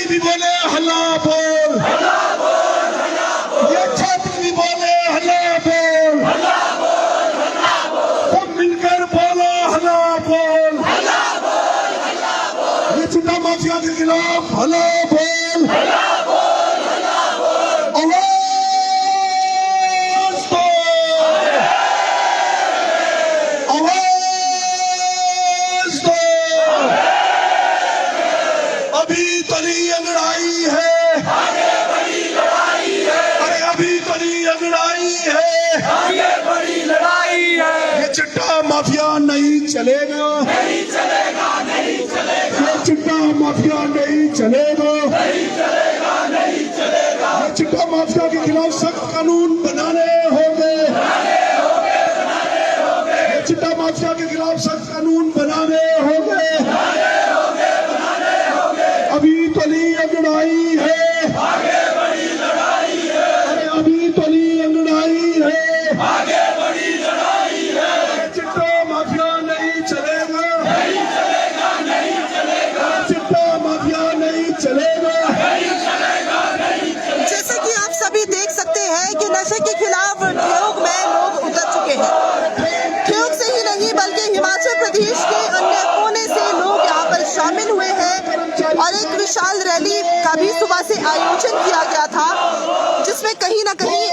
भी बोले हल्ला बोल, ये छात्र भी बोले हल्ला बोल, सब मिलकर बोलो हल्ला बोल, ये चिट्टा माफिया के खिलाफ हल्ला बोल, आवाज दो, आवाज दो। अभी तो नहीं अंगड़ाई है, आगे बड़ी लड़ाई है, अरे अभी तो नहीं अंगड़ाई है, आगे बड़ी लड़ाई है। ये चिट्टा माफिया नहीं चलेगा, नहीं चलेगा, नहीं चलेगा, ये चिट्टा माफिया नहीं चलेगा, नहीं चलेगा, नहीं चलेगा। ये चिट्टा माफिया के खिलाफ सख्त कानून बनाने होंगे, ये चिट्टा माफिया के खिलाफ सख्त कानून बनाने होंगे। अभी तो नहीं अंगड़ाई है, आगे बड़ी लड़ाई है, अरे अभी तो नहीं अंगड़ाई है, आगे बड़ी लड़ाई है। ये चिट्टा माफिया नहीं चलेगा, नहीं चलेगा, नहीं चलेगा, चिट्टा माफिया नहीं चलेगा। नहीं चलेगा, नहीं चलेगा। जैसे कि आप सभी देख सकते हैं कि नशे के खिलाफ ठियोग में लोग उतर चुके हैं। ठियोग से ही नहीं बल्कि हिमाचल प्रदेश के अन्य कोने से लोग यहाँ पर शामिल हुए हैं और एक विशाल रैली का भी सुबह से आयोजन किया गया था, जिसमें कहीं न कहीं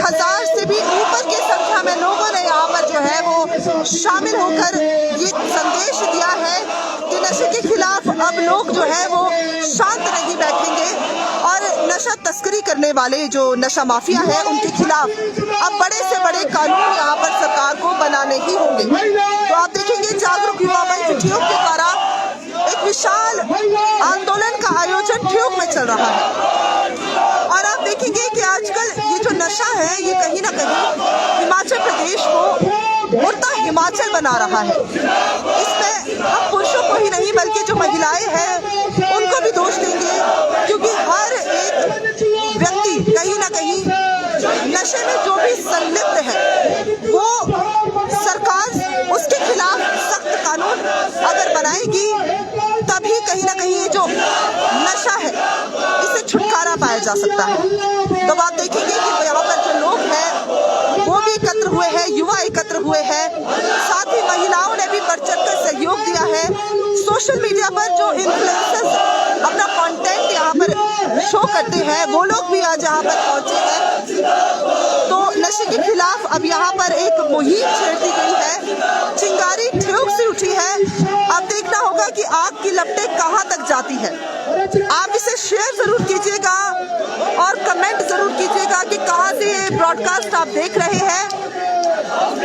1000 से भी ऊपर की संख्या में लोगों ने यहाँ पर जो है वो शामिल होकर ये संदेश दिया है कि नशे के खिलाफ अब लोग जो है वो शांत नहीं बैठेंगे और नशा तस्करी करने वाले जो नशा माफिया है उनके खिलाफ अब बड़े से बड़े कानून यहाँ पर सरकार को बनाने ही होंगे। तो आप देखेंगे जागरूक युवा मंच ठियोग के द्वारा एक विशाल आंदोलन का आयोजन ठियोग में चल रहा है और आप देखेंगे कि आजकल ये जो नशा है ये कहीं ना कहीं हिमाचल प्रदेश को उड़ता हिमाचल बना रहा है। इसमें हम पुरुषों को ही नहीं बल्कि जो महिलाएं हैं उनको भी दोष देंगे, क्योंकि हर एक व्यक्ति कहीं ना कहीं नशे में जो भी संलिप्त है वो सरकार उसके खिलाफ सख्त कानून अगर बनाएगी तभी कहीं ना कहीं ये जो नशा है इससे छुटकारा पाया जा सकता है। तो आप देखेंगे कि यहाँ पर जो लोग हैं वो भी एकत्र हुए हैं, युवा एकत्र हुए हैं, साथ ही महिलाओं ने भी बढ़ चढ़कर सहयोग दिया है। सोशल मीडिया पर जो इन्फ्लुएंसर्स अपना कंटेंट यहाँ पर शो करते हैं वो लोग भी आज यहाँ पर पहुंचे हैं। तो नशे के खिलाफ अब यहाँ पर एक मुहिम छेड़ दी गई है, चिंगारी ठियोग से उठी है। अब देखना होगा कि आग की लपटें कहाँ तक जाती है। आप इसे शेयर जरूर कीजिएगा और कमेंट जरूर कीजिएगा कि कहाँ से ये ब्रॉडकास्ट आप देख रहे हैं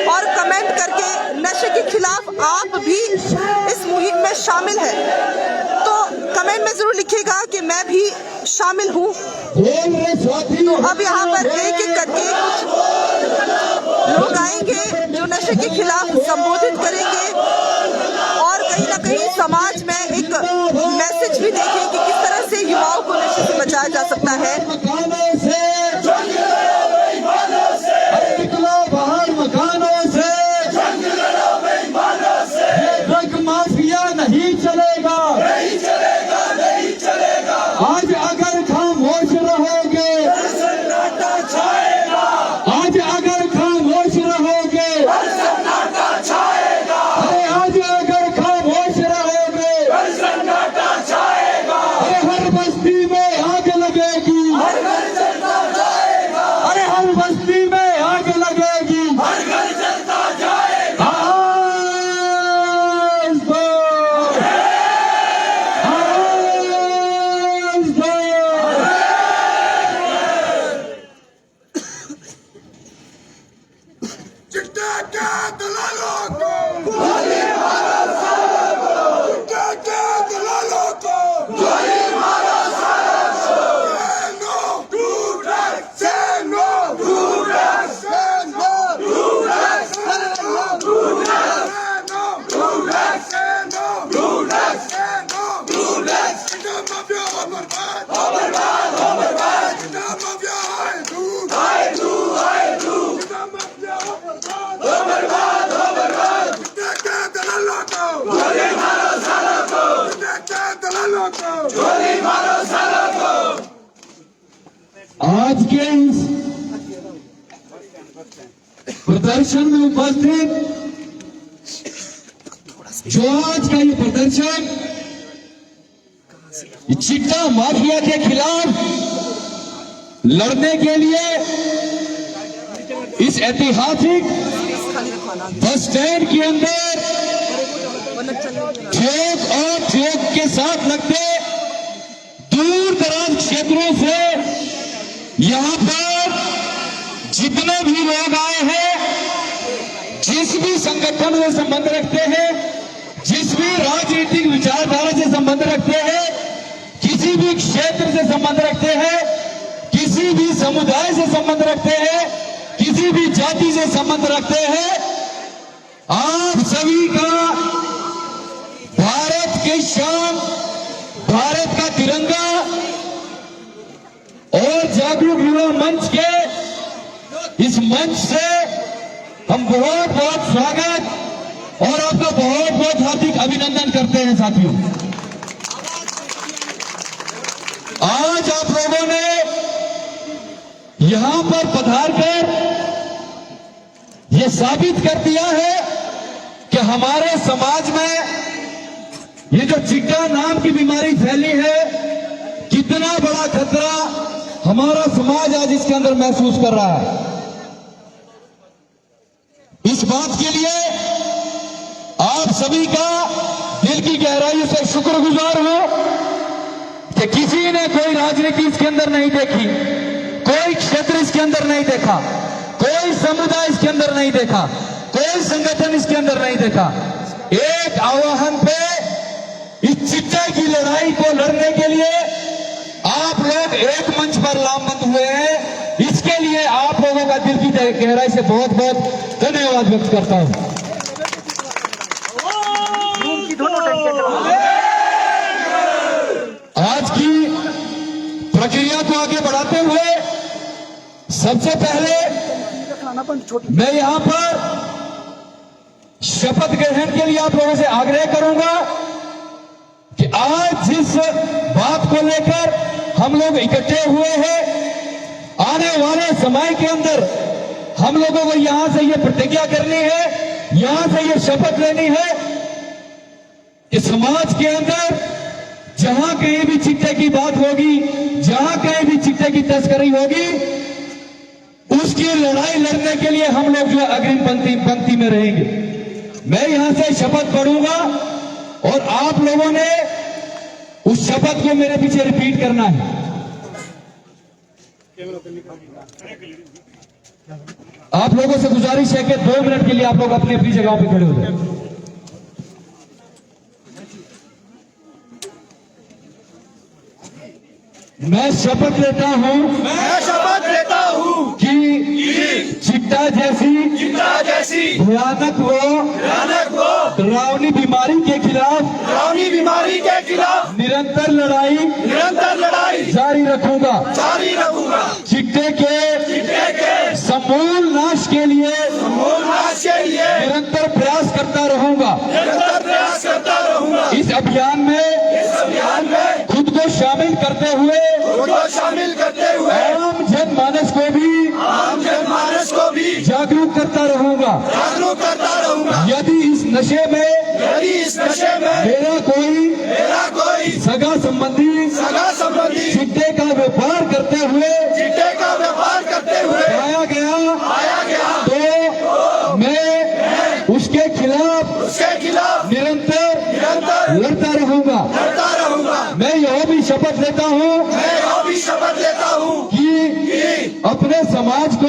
और कमेंट करके नशे के खिलाफ आप भी इस मुहिम में शामिल हैं तो कमेंट में जरूर लिखिएगा कि मैं भी शामिल हूँ। तो अब यहाँ पर एक एक करके कुछ लोग आएंगे जो नशे के खिलाफ संबोधित करेंगे और कहीं ना कहीं समाज में एक मैसेज भी देंगे कि किस तरह से युवाओं को नशे से बचाया जा सकता है। माफिया नहीं चलेगा, नहीं चलेगा, नहीं चलेगा। आज अगर खामोश रहोगे सन्नाटा छाएगा, आज अगर खामोश रहोगे सन्नाटा छाएगा, अरे आज अगर खामोश रहोगे सन्नाटा छाएगा। अरे हर बस्ती में आग लगेगी, हर घर जलता जाएगा, अरे हर बस्ती में आग लगेगी। हर घर जलता जाएगा। आवाज दो, आवाज दो। चिट्टा के दलालों को, गोली मारो सालों को, चिट्टा के दलालों को, गोली मारो सालों को। say no, Do drugs, say no, do drugs, say no, do drugs, say no, do drugs, say no, do drugs, say no, do drugs, say no, do drugs। चिट्टा माफिया हो बर्बाद, हो बर्बाद, हो बर्बाद। चिट्टा माफिया हाय दूर, हाय दू, हाय दू। चिट्टा माफिया हो बर्बाद, हो बर्बाद, हो बर्बाद। चिट्टा के दलालों को, गोली मारो सालों को, चिट्टा के दलालों सालों को, गोली मारो सालों को। आज के इस प्रदर्शन में उपस्थित जो आज का ये प्रदर्शन चिट्टा माफिया के खिलाफ लड़ने के लिए इस ऐतिहासिक बस स्टैंड के अंदर ठेक और ठेक के साथ लगते दूर दराज क्षेत्रों से यहां पर जितने भी लोग आए हैं, जिस भी संगठन से संबंध रखते हैं, जिस भी राजनीतिक विचारधारा से संबंध रखते हैं, किसी भी क्षेत्र से संबंध रखते हैं, किसी भी समुदाय से संबंध रखते हैं, किसी भी जाति से संबंध रखते हैं, आप सभी का भारत के शान, भारत का तिरंगा और जागरूक युवा मंच के इस मंच से हम बहुत बहुत स्वागत और आपका बहुत बहुत हार्दिक अभिनंदन करते हैं। साथियों, आज आप लोगों ने यहां पर पधार कर यह साबित कर दिया है कि हमारे समाज में ये जो चिट्टा नाम की बीमारी फैली है, कितना बड़ा खतरा हमारा समाज आज इसके अंदर महसूस कर रहा है। इस बात के लिए आप सभी का दिल की गहराई से शुक्रगुजार हूं कि किसी ने कोई राजनीति इसके अंदर नहीं देखी, कोई क्षेत्र इसके अंदर नहीं देखा, कोई समुदाय इसके अंदर नहीं देखा, कोई संगठन इसके अंदर नहीं देखा। एक आह्वान पे इस चिट्टे की लड़ाई को लड़ने के लिए आप लोग एक मंच पर लामबंद हुए हैं। इसके लिए आप लोगों का दिल की गहराई से बहुत बहुत धन्यवाद व्यक्त करता हूं। आज की प्रक्रिया को आगे बढ़ाते हुए सबसे पहले मैं यहां पर शपथ ग्रहण के लिए आप लोगों से आग्रह करूंगा कि आज जिस बात को लेकर हम लोग इकट्ठे हुए हैं, आने वाले समय के अंदर हम लोगों को यहां से ये प्रतिज्ञा करनी है, यहां से ये शपथ लेनी है कि समाज के अंदर जहां कहीं भी चिट्टे की बात होगी, जहां कहीं भी चिट्टे की तस्करी होगी, उसकी लड़ाई लड़ने के लिए हम लोग जो अग्रिम पंक्ति में रहेंगे। मैं यहां से शपथ पढ़ूंगा और आप लोगों ने उस शपथ को मेरे पीछे रिपीट करना है। आप लोगों से गुजारिश है कि 2 मिनट के लिए आप लोग अपनी अपनी जगहों पर खड़े हो जाए। मैं शपथ लेता हूं, मैं शपथ लेता हूं कि चिट्टा जैसी भयानक व डरावनी बीमारी के खिलाफ निरंतर लड़ाई जारी रखूंगा। चिट्टे के समूल नाश के लिए निरंतर प्रयास करता रहूंगा। इस अभियान में खुद को शामिल करते हुए आम जनमानस को भी जागरूक करता रहूंगा। यदि इस नशे में मेरा कोई सगा संबंधी चिट्टे का व्यापार करते हुए पाया गया तो मैं उसके खिलाफ निरंतर लड़ता रहूंगा। मैं यह भी शपथ लेता हूँ कि अपने समाज को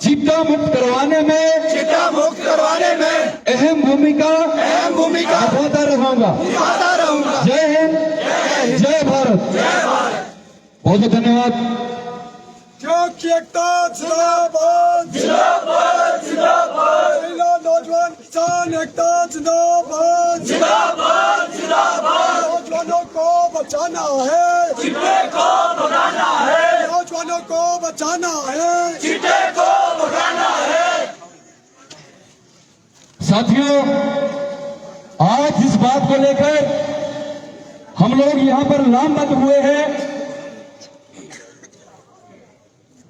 चिट्टा मुक्त करवाने में अहम भूमिका निभाता रहूंगा। जय हिंद, जय भारत। बहुत बहुत धन्यवाद। नौजवान किसान एकता जिंदाबाद, नौजवानों को बचाना है, चिट्टे को भगाना है, नौजवानों को बचाना है, चिट्टे को भगाना है। साथियों, आज इस बात को लेकर हम लोग यहां पर लामबंद हुए हैं,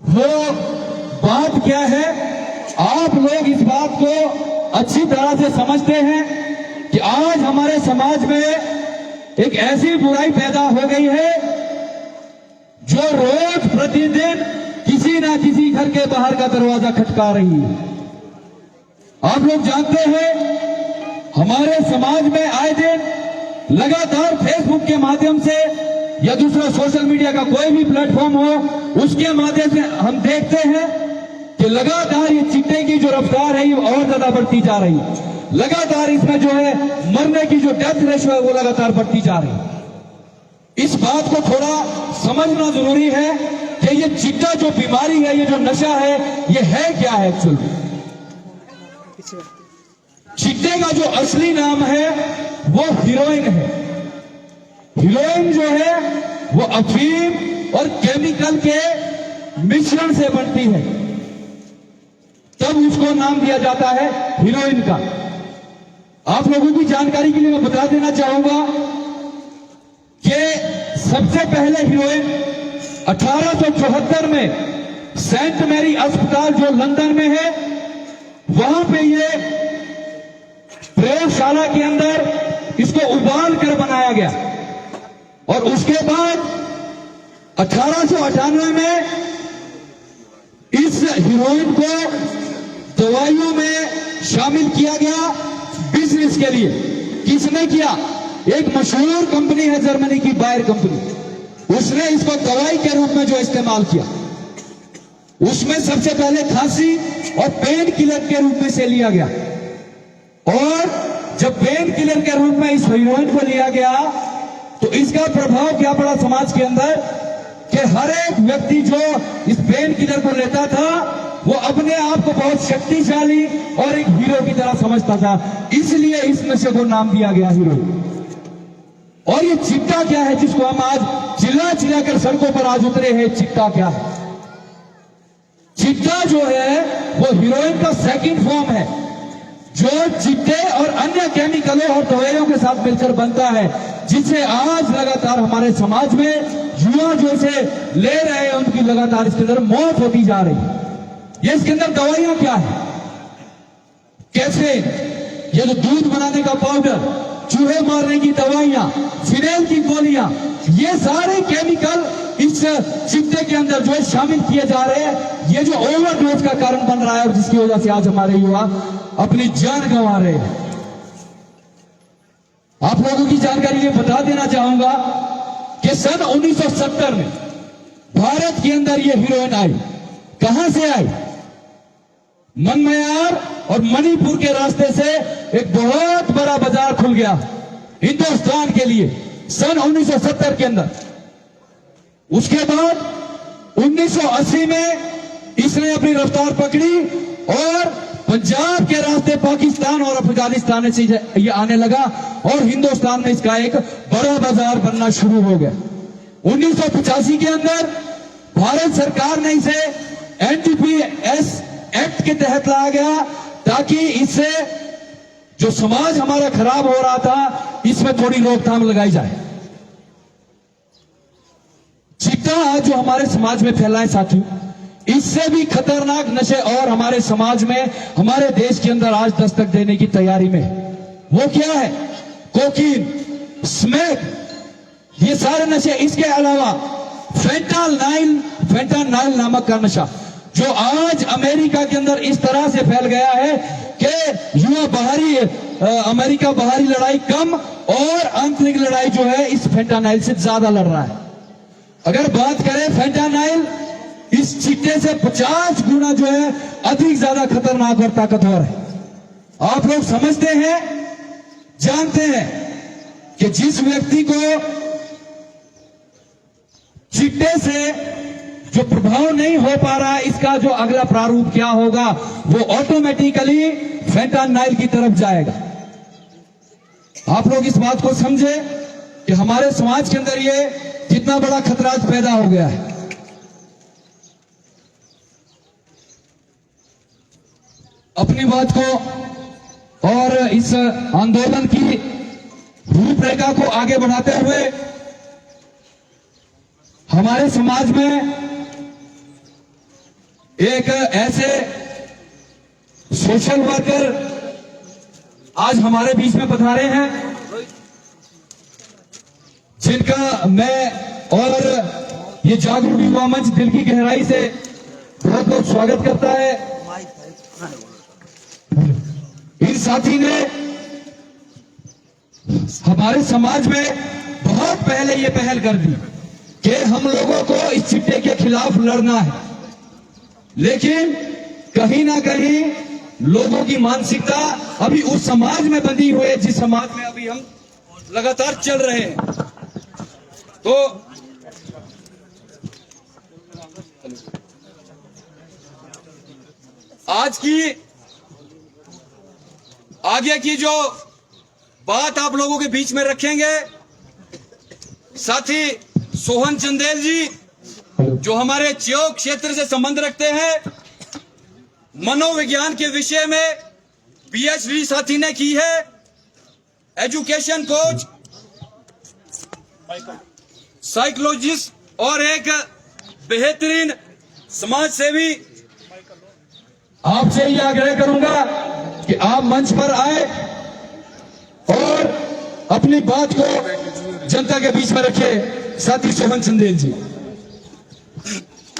वो बात क्या है? आप लोग इस बात को अच्छी तरह से समझते हैं कि आज हमारे समाज में एक ऐसी बुराई पैदा हो गई है जो रोज प्रतिदिन किसी ना किसी घर के बाहर का दरवाजा खटका रही है। आप लोग जानते हैं हमारे समाज में आए दिन लगातार फेसबुक के माध्यम से या दूसरा सोशल मीडिया का कोई भी प्लेटफॉर्म हो, उसके माध्यम से हम देखते हैं कि लगातार ये चिट्टे की जो रफ्तार है ये और ज्यादा बढ़ती जा रही है। लगातार इसमें जो है मरने की जो डेथ रेशो है वो लगातार बढ़ती जा रही है। इस बात को थोड़ा समझना जरूरी है कि ये चिट्टा जो बीमारी है, ये जो नशा है, ये है क्या है एक्चुअली। चिट्टे का जो असली नाम है वो हीरोइन है। हीरोइन जो है वो अफीम और केमिकल के मिश्रण से बनती है, तब उसको नाम दिया जाता है हीरोइन का। आप लोगों की जानकारी के लिए मैं बता देना चाहूंगा कि सबसे पहले हीरोइन 1874 में सेंट मैरी अस्पताल जो लंदन में है, वहां पे ये प्रयोगशाला के अंदर इसको उबाल कर बनाया गया और उसके बाद 1898 में इस हीरोइन को दवाइयों में शामिल किया गया बिजनेस के लिए। किसने किया? एक मशहूर कंपनी है जर्मनी की, बायर कंपनी, उसने इसको दवाई के रूप में जो इस्तेमाल किया, उसमें सबसे पहले खांसी और पेन किलर के रूप में से लिया गया। और जब पेन किलर के रूप में इस हीरोइन को लिया गया तो इसका प्रभाव क्या पड़ा समाज के अंदर कि हर एक व्यक्ति जो इस पेन किलर को लेता था वो अपने आप को बहुत शक्तिशाली और एक हीरो की तरह समझता था, इसलिए इस नशे को नाम दिया गया हीरो। और ये चिट्टा क्या है जिसको हम आज चिल्ला चिल्ला कर सड़कों पर आज उतरे हैं? चिट्टा क्या है? चिट्टा जो है वो हीरोइन का सेकंड फॉर्म है, जो चिट्टे और अन्य केमिकलों और दवाइयों के साथ मिलकर बनता है, जिससे आज लगातार हमारे समाज में युवा जो इसे ले रहे हैं उनकी लगातार इसके अंदर मौत होती जा रही है। ये इसके अंदर दवाइयां क्या है? कैफीन, ये जो दूध बनाने का पाउडर, चूहे मारने की दवाइयां, फिनेल की गोलियां, ये सारे केमिकल इस चिट्टे के अंदर जो है शामिल किए जा रहे हैं। ये जो ओवरडोज का कारण बन रहा है और जिसकी वजह से आज हमारे युवा अपनी जान गंवा रहे हैं। आप लोगों की जानकारी लिए बता देना चाहूंगा कि सन 1970 में भारत के अंदर ये हीरोइन आई। कहां से आई? मनमयार और मणिपुर के रास्ते से एक बहुत बड़ा बाजार खुल गया हिंदुस्तान के लिए सन 1970 के अंदर। उसके बाद 1980 में इसने अपनी रफ्तार पकड़ी और पंजाब के रास्ते पाकिस्तान और अफगानिस्तान से ये आने लगा और हिंदुस्तान में इसका एक बड़ा बाजार बनना शुरू हो गया। 1985 के अंदर भारत सरकार ने इसे एनडीपीएस एक्ट के तहत लाया गया ताकि इससे जो समाज हमारा खराब हो रहा था इसमें थोड़ी रोकथाम लगाई जाए। चिट्टा जो हमारे समाज में फैला है साथियों, इससे भी खतरनाक नशे और हमारे समाज में, हमारे देश के अंदर आज दस्तक देने की तैयारी में। वो क्या है? कोकीन, स्मैक, ये सारे नशे। इसके अलावा फेंटानाइल नामक का नशा जो आज अमेरिका के अंदर इस तरह से फैल गया है कि युवा बाहरी अमेरिका बाहरी लड़ाई कम और आंतरिक लड़ाई जो है इस फेंटानाइल से ज्यादा लड़ रहा है। अगर बात करें फेंटानाइल, इस चिट्टे से 50 गुना जो है अधिक ज्यादा खतरनाक और ताकतवर है। आप लोग समझते हैं, जानते हैं कि जिस व्यक्ति को चिट्टे से जो प्रभाव नहीं हो पा रहा है, इसका जो अगला प्रारूप क्या होगा, वो ऑटोमेटिकली फेंटानाइल की तरफ जाएगा। आप लोग इस बात को समझे कि हमारे समाज के अंदर ये कितना बड़ा खतरा पैदा हो गया है। अपनी बात को और इस आंदोलन की रूपरेखा को आगे बढ़ाते हुए हमारे समाज में एक ऐसे सोशल वर्कर आज हमारे बीच में पधारे हैं, जिनका मैं और ये जागरूक युवा मंच दिल की गहराई से बहुत बहुत स्वागत करता है। इन साथी ने हमारे समाज में बहुत पहले ये पहल कर दी कि हम लोगों को इस चिट्टे के खिलाफ लड़ना है, लेकिन कहीं ना कहीं लोगों की मानसिकता अभी उस समाज में बंधी हुई है जिस समाज में अभी हम लगातार चल रहे हैं। तो आज की आगे की जो बात आप लोगों के बीच में रखेंगे, साथी सोहन चंदेल जी जो हमारे चियोक क्षेत्र से संबंध रखते हैं, मनोविज्ञान के विषय में पीएचडी साथी ने की है, एजुकेशन कोच, साइकोलॉजिस्ट और एक बेहतरीन समाज सेवी। आपसे ये आग्रह करूंगा कि आप मंच पर आए और अपनी बात को जनता के बीच में रखें। साथी सोहन चंदेल जी।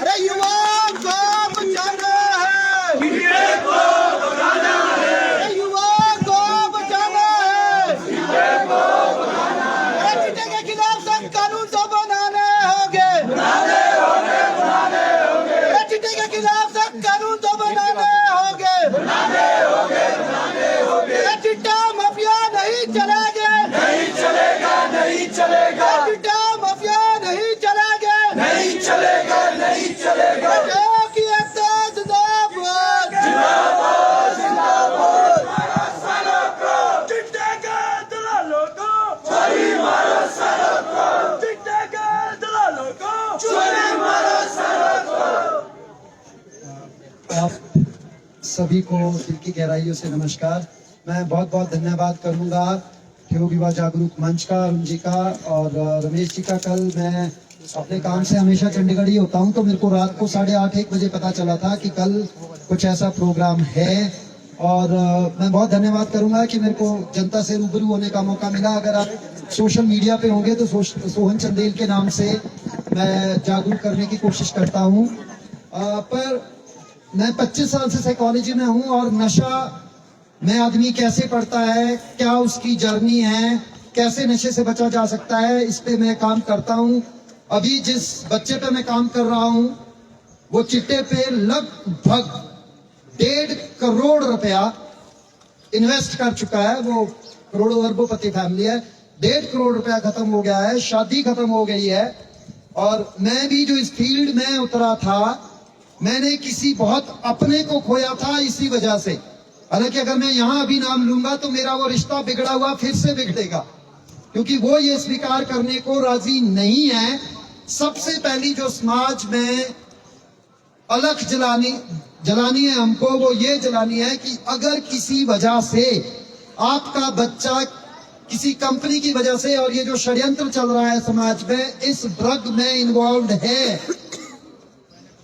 अरे युवाओं को बचाना है, चिट्टे को भगाना है, अरे युवाओं को बचाना है, चिट्टे को भगाना है, अरे चिट्टे के खिलाफ सख्त कानून तो बनाने होंगे, बनाने होंगे, अरे चिट्टे के खिलाफ सख्त कानून तो बनाने होंगे, बनाने होंगे, अरे चिट्टा माफिया नहीं चलेगा, नहीं चलेगा, नहीं चलेगा, चिट्टा माफिया नहीं चलेगा, नहीं चलेगा, नहीं चलेगा। की एकता जिंदाबाद, जिंदाबाद, जिंदाबाद। सालों को चिट्टे के दलालों को छुरी मारो, सालों को चिट्टे के दलालों को छुरी मारो, सालों को। आप सभी को दिल की गहराइयों से नमस्कार। मैं बहुत बहुत धन्यवाद करूंगा ठेऊ युवा जागरूक मंच का, अरुण जी का और रमेश जी का। कल मैं अपने काम से हमेशा चंडीगढ़ ही होता हूं, तो मेरे को रात को 8:30-1 बजे पता चला था कि कल कुछ ऐसा प्रोग्राम है। और मैं बहुत धन्यवाद करूंगा कि मेरे को जनता से रूबरू होने का मौका मिला। अगर आप सोशल मीडिया पे होंगे तो सोहन चंदेल के नाम से मैं जागरूक करने की कोशिश करता हूं। पर मैं 25 साल से साइकोलॉजी में हूं और नशा में आदमी कैसे पड़ता है, क्या उसकी जर्नी है, कैसे नशे से बचा जा सकता है, इस पे मैं काम करता हूं। अभी जिस बच्चे पे मैं काम कर रहा हूं वो चिट्टे पे लगभग 1.5 करोड़ रुपया इन्वेस्ट कर चुका है। वो करोड़ों अरबोपति फैमिली है। 1.5 करोड़ रुपया खत्म हो गया है, शादी खत्म हो गई है। और मैं भी जो इस फील्ड में उतरा था, मैंने किसी बहुत अपने को खोया था इसी वजह से। हालांकि अगर मैं यहाँ अभी नाम लूंगा तो मेरा वो रिश्ता बिगड़ा हुआ फिर से बिगड़ेगा, क्योंकि वो ये स्वीकार करने को राजी नहीं है। सबसे पहली जो समाज में अलख जलानी है हमको, वो ये जलानी है कि अगर किसी वजह से आपका बच्चा किसी कंपनी की वजह से, और ये जो षड्यंत्र चल रहा है समाज में, इस ड्रग में इन्वॉल्व है,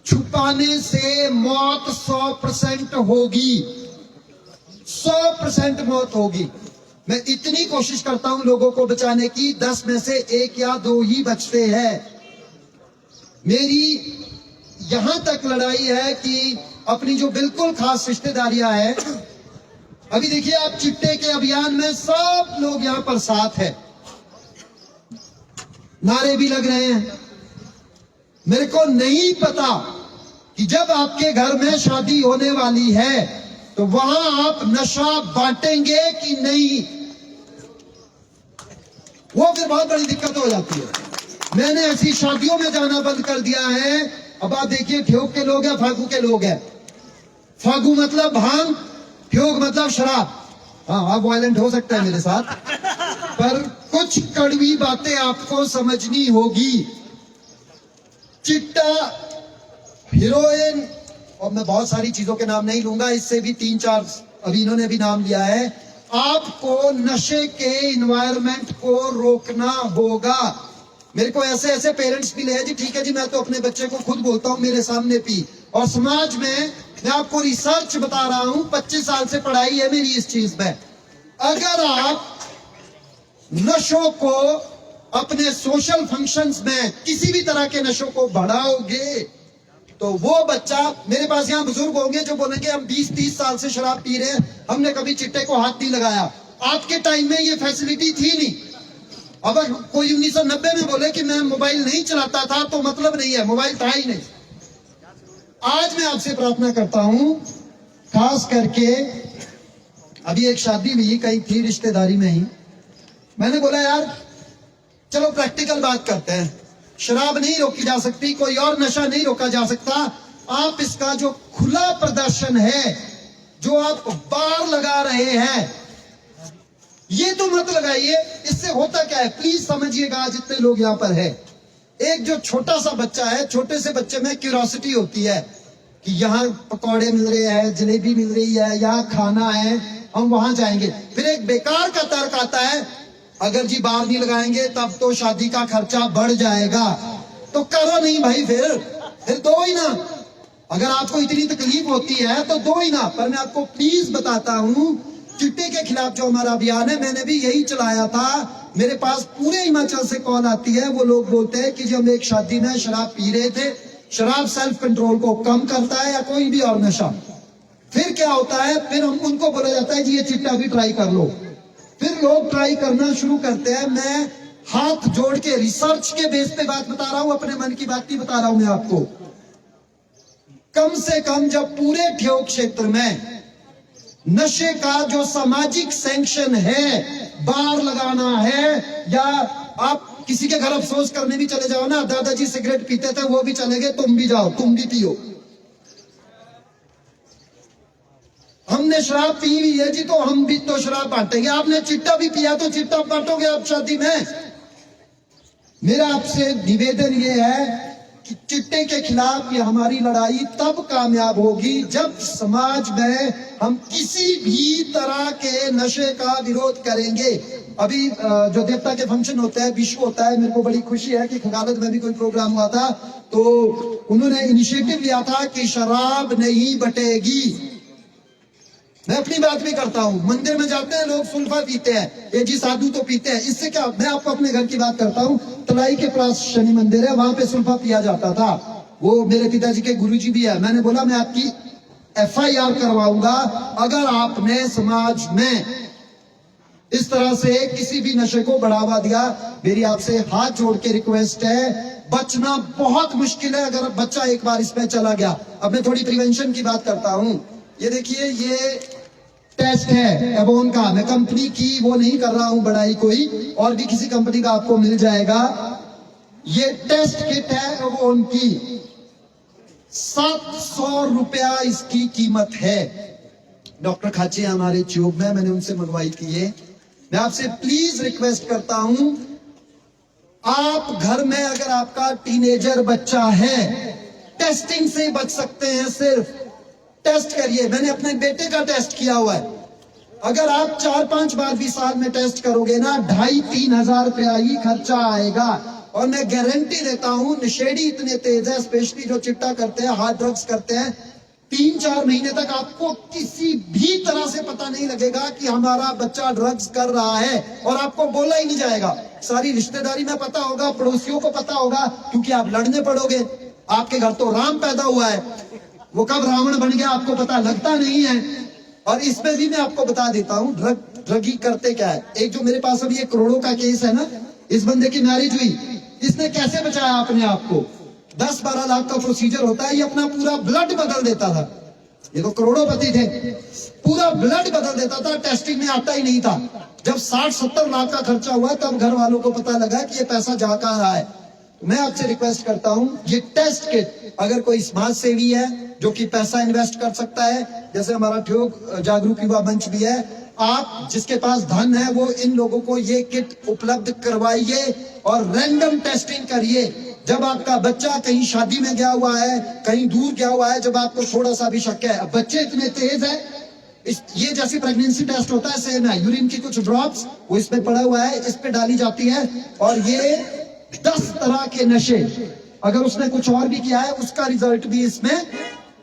छुपाने से मौत 100% होगी, 100% मौत होगी। मैं इतनी कोशिश करता हूं लोगों को बचाने की, 10 में से 1 या 2 ही बचते हैं। मेरी यहां तक लड़ाई है कि अपनी जो बिल्कुल खास रिश्तेदारियां हैं, अभी देखिए आप चिट्टे के अभियान में सब लोग यहां पर साथ है, नारे भी लग रहे हैं। मेरे को नहीं पता कि जब आपके घर में शादी होने वाली है तो वहां आप नशा बांटेंगे कि नहीं, वो फिर बहुत बड़ी दिक्कत हो जाती है। मैंने ऐसी शादियों में जाना बंद कर दिया है। अब आप देखिए, ठेऊक के लोग हैं, फागू के लोग हैं। फागू मतलब भांग, ठेऊक मतलब शराब। हाँ, आप वायलेंट हो सकते हैं मेरे साथ, पर कुछ कड़वी बातें आपको समझनी होगी। चिट्टा, हीरोइन, और मैं बहुत सारी चीजों के नाम नहीं लूंगा, इससे भी 3-4 अभी इन्होंने भी नाम लिया है। आपको नशे के इन्वायरमेंट को रोकना होगा। मेरे को ऐसे ऐसे पेरेंट्स मिले हैं जी, ठीक है जी, मैं तो अपने बच्चे को खुद बोलता हूं मेरे सामने पी, और समाज में मैं आपको रिसर्च बता रहा हूं, 25 साल से पढ़ाई है मेरी इस चीज में। अगर आप नशों को अपने सोशल फंक्शंस में किसी भी तरह के नशों को बढ़ाओगे तो वो बच्चा, मेरे पास यहाँ बुजुर्ग होंगे जो बोलेंगे हम 20-30 साल से शराब पी रहे हैं, हमने कभी चिट्टे को हाथ नहीं लगाया। आपके टाइम में ये फैसिलिटी थी नहीं। अब कोई 1990 में बोले कि मैं मोबाइल नहीं चलाता था तो मतलब नहीं है, मोबाइल था ही नहीं। आज मैं आपसे प्रार्थना करता हूं, खास करके अभी एक शादी हुई कहीं थी रिश्तेदारी में ही, मैंने बोला यार चलो प्रैक्टिकल बात करते हैं, शराब नहीं रोकी जा सकती, कोई और नशा नहीं रोका जा सकता, आप इसका जो खुला प्रदर्शन है, जो आप बार लगा रहे हैं, ये तो मत लगाइए। इससे होता क्या है प्लीज समझिएगा, जितने लोग यहाँ पर है, एक जो छोटा सा बच्चा है, छोटे से बच्चे में क्यूरियोसिटी होती है कि यहाँ पकौड़े मिल रहे हैं, जलेबी मिल रही है, यहाँ खाना है, हम वहां जाएंगे। फिर एक बेकार का तर्क आता है, अगर जी बार नहीं लगाएंगे तब तो शादी का खर्चा बढ़ जाएगा, तो करो नहीं भाई, फिर दो ही ना। अगर आपको इतनी तकलीफ होती है तो दो ही ना। पर मैं आपको प्लीज बताता हूं, चिट्टे के खिलाफ जो हमारा अभियान है, मैंने भी यही चलाया था। मेरे पास पूरे हिमाचल से कॉल आती है, वो लोग बोलते हैं कि जब हम एक शादी में शराब पी रहे थे, शराब सेल्फ कंट्रोल को कम करता है या कोई भी और नशा। फिर क्या होता है, फिर हम उनको बोला जाता है जी ये चिट्टा भी ट्राई कर लो। फिर लोग ट्राई करना शुरू करते हैं। मैं हाथ जोड़ के रिसर्च के बेस पे बात बता रहा हूं, अपने मन की बात नहीं बता रहा हूं मैं आपको। कम से कम जब पूरे ठेऊ क्षेत्र में नशे का जो सामाजिक सैंक्शन है, बार लगाना है, या आप किसी के घर अफसोस करने भी चले जाओ ना, दादाजी सिगरेट पीते थे वो भी चले गए, तुम भी जाओ, तुम भी पियो। हमने शराब पी हुई है जी तो हम भी तो शराब बांटेंगे। आपने चिट्टा भी पिया तो चिट्टा बांटोगे आप शादी में। मेरा आपसे निवेदन ये है कि चिट्टे के खिलाफ ये हमारी लड़ाई तब कामयाब होगी जब समाज में हम किसी भी तरह के नशे का विरोध करेंगे। अभी जो देवता के फंक्शन होता है, विश्व होता है, मेरे को बड़ी खुशी है कि खगालत में भी कोई प्रोग्राम हुआ था तो उन्होंने इनिशिएटिव लिया था कि शराब नहीं बटेगी। मैं अपनी बात भी करता हूँ, मंदिर में जाते हैं लोग सुल्फा पीते हैं, ये जी साधु तो पीते हैं, इससे क्या। मैं आपको अपने घर की बात करता हूँ, तलाई के पास शनि मंदिर है, वहां पे सुल्फा पिया जाता था। वो मेरे पिताजी के गुरुजी भी है। मैंने बोला मैं आपकी FIR करवाऊंगा अगर आपने समाज में इस तरह से किसी भी नशे को बढ़ावा दिया। मेरी आपसे हाथ जोड़ के रिक्वेस्ट है, बचना बहुत मुश्किल है अगर बच्चा एक बार इसमें चला गया। अब मैं थोड़ी प्रिवेंशन की बात करता हूँ। ये देखिए, ये टेस्ट है एवोन का, मैं कंपनी की वो नहीं कर रहा हूं बड़ाई कोई, और भी किसी कंपनी का आपको मिल जाएगा। ये टेस्ट किट है एवोन की, 700 रुपया इसकी कीमत है। डॉक्टर खाची हमारे ट्यूब में, मैंने उनसे मंगवाई थी ये। मैं आपसे प्लीज रिक्वेस्ट करता हूं, आप घर में अगर आपका टीनेजर बच्चा है, टेस्टिंग से ही बच सकते हैं। सिर्फ टेस्ट करिए। मैंने अपने बेटे का टेस्ट किया हुआ है। अगर आप 4-5 बार भी साल में टेस्ट करोगे ना, 2,500-3 हजार रुपया ही खर्चा आएगा। और मैं गारंटी देता हूं, नशेड़ी इतने तेज है, स्पेशली जो चिट्टा करते हैं, हार्ड ड्रग्स करते हैं, 3-4 महीने तक आपको किसी भी तरह से पता नहीं लगेगा कि हमारा बच्चा ड्रग्स कर रहा है, और आपको बोला ही नहीं जाएगा। सारी रिश्तेदारी में पता होगा, पड़ोसियों को पता होगा, क्योंकि आप लड़ने पड़ोगे। आपके घर तो राम पैदा हुआ है, वो कब रावण बन गया आपको पता लगता नहीं है। और इसमें भी मैं आपको बता देता हूँ ड्रगी करते क्या है। एक जो मेरे पास अभी 1 करोड़ों का केस है ना, इस बंदे की मैरिज हुई, इसने कैसे बचाया अपने आप को। 10-12 लाख का प्रोसीजर होता है, ये अपना पूरा ब्लड बदल देता था। ये तो करोड़ोंपति थे, पूरा ब्लड बदल देता था, टेस्टिंग में आता ही नहीं था। जब 60-70 लाख का खर्चा हुआ तब घर वालों को पता लगा कि ये पैसा जा कहाँ रहा है। मैं आपसे रिक्वेस्ट करता हूं, ये टेस्ट किट अगर कोई समाज सेवी है जो कि पैसा इन्वेस्ट कर सकता है, जैसे हमारा ठेऊ जागरूक युवा मंच भी है, आप जिसके पास धन है वो इन लोगों को ये किट उपलब्ध करवाइए और रैंडम टेस्टिंग करिए। जब आपका बच्चा कहीं शादी में गया हुआ है, कहीं दूर गया हुआ है, जब आपको थोड़ा सा भी शक है, अब बच्चे इतने तेज है, ये जैसे प्रेगनेंसी टेस्ट होता है सेम है, यूरिन की कुछ ड्रॉप्स वो इसमें पड़ा हुआ है, इस पे डाली जाती है और ये 10 तरह के नशे, अगर उसने कुछ और भी किया है उसका रिजल्ट भी इसमें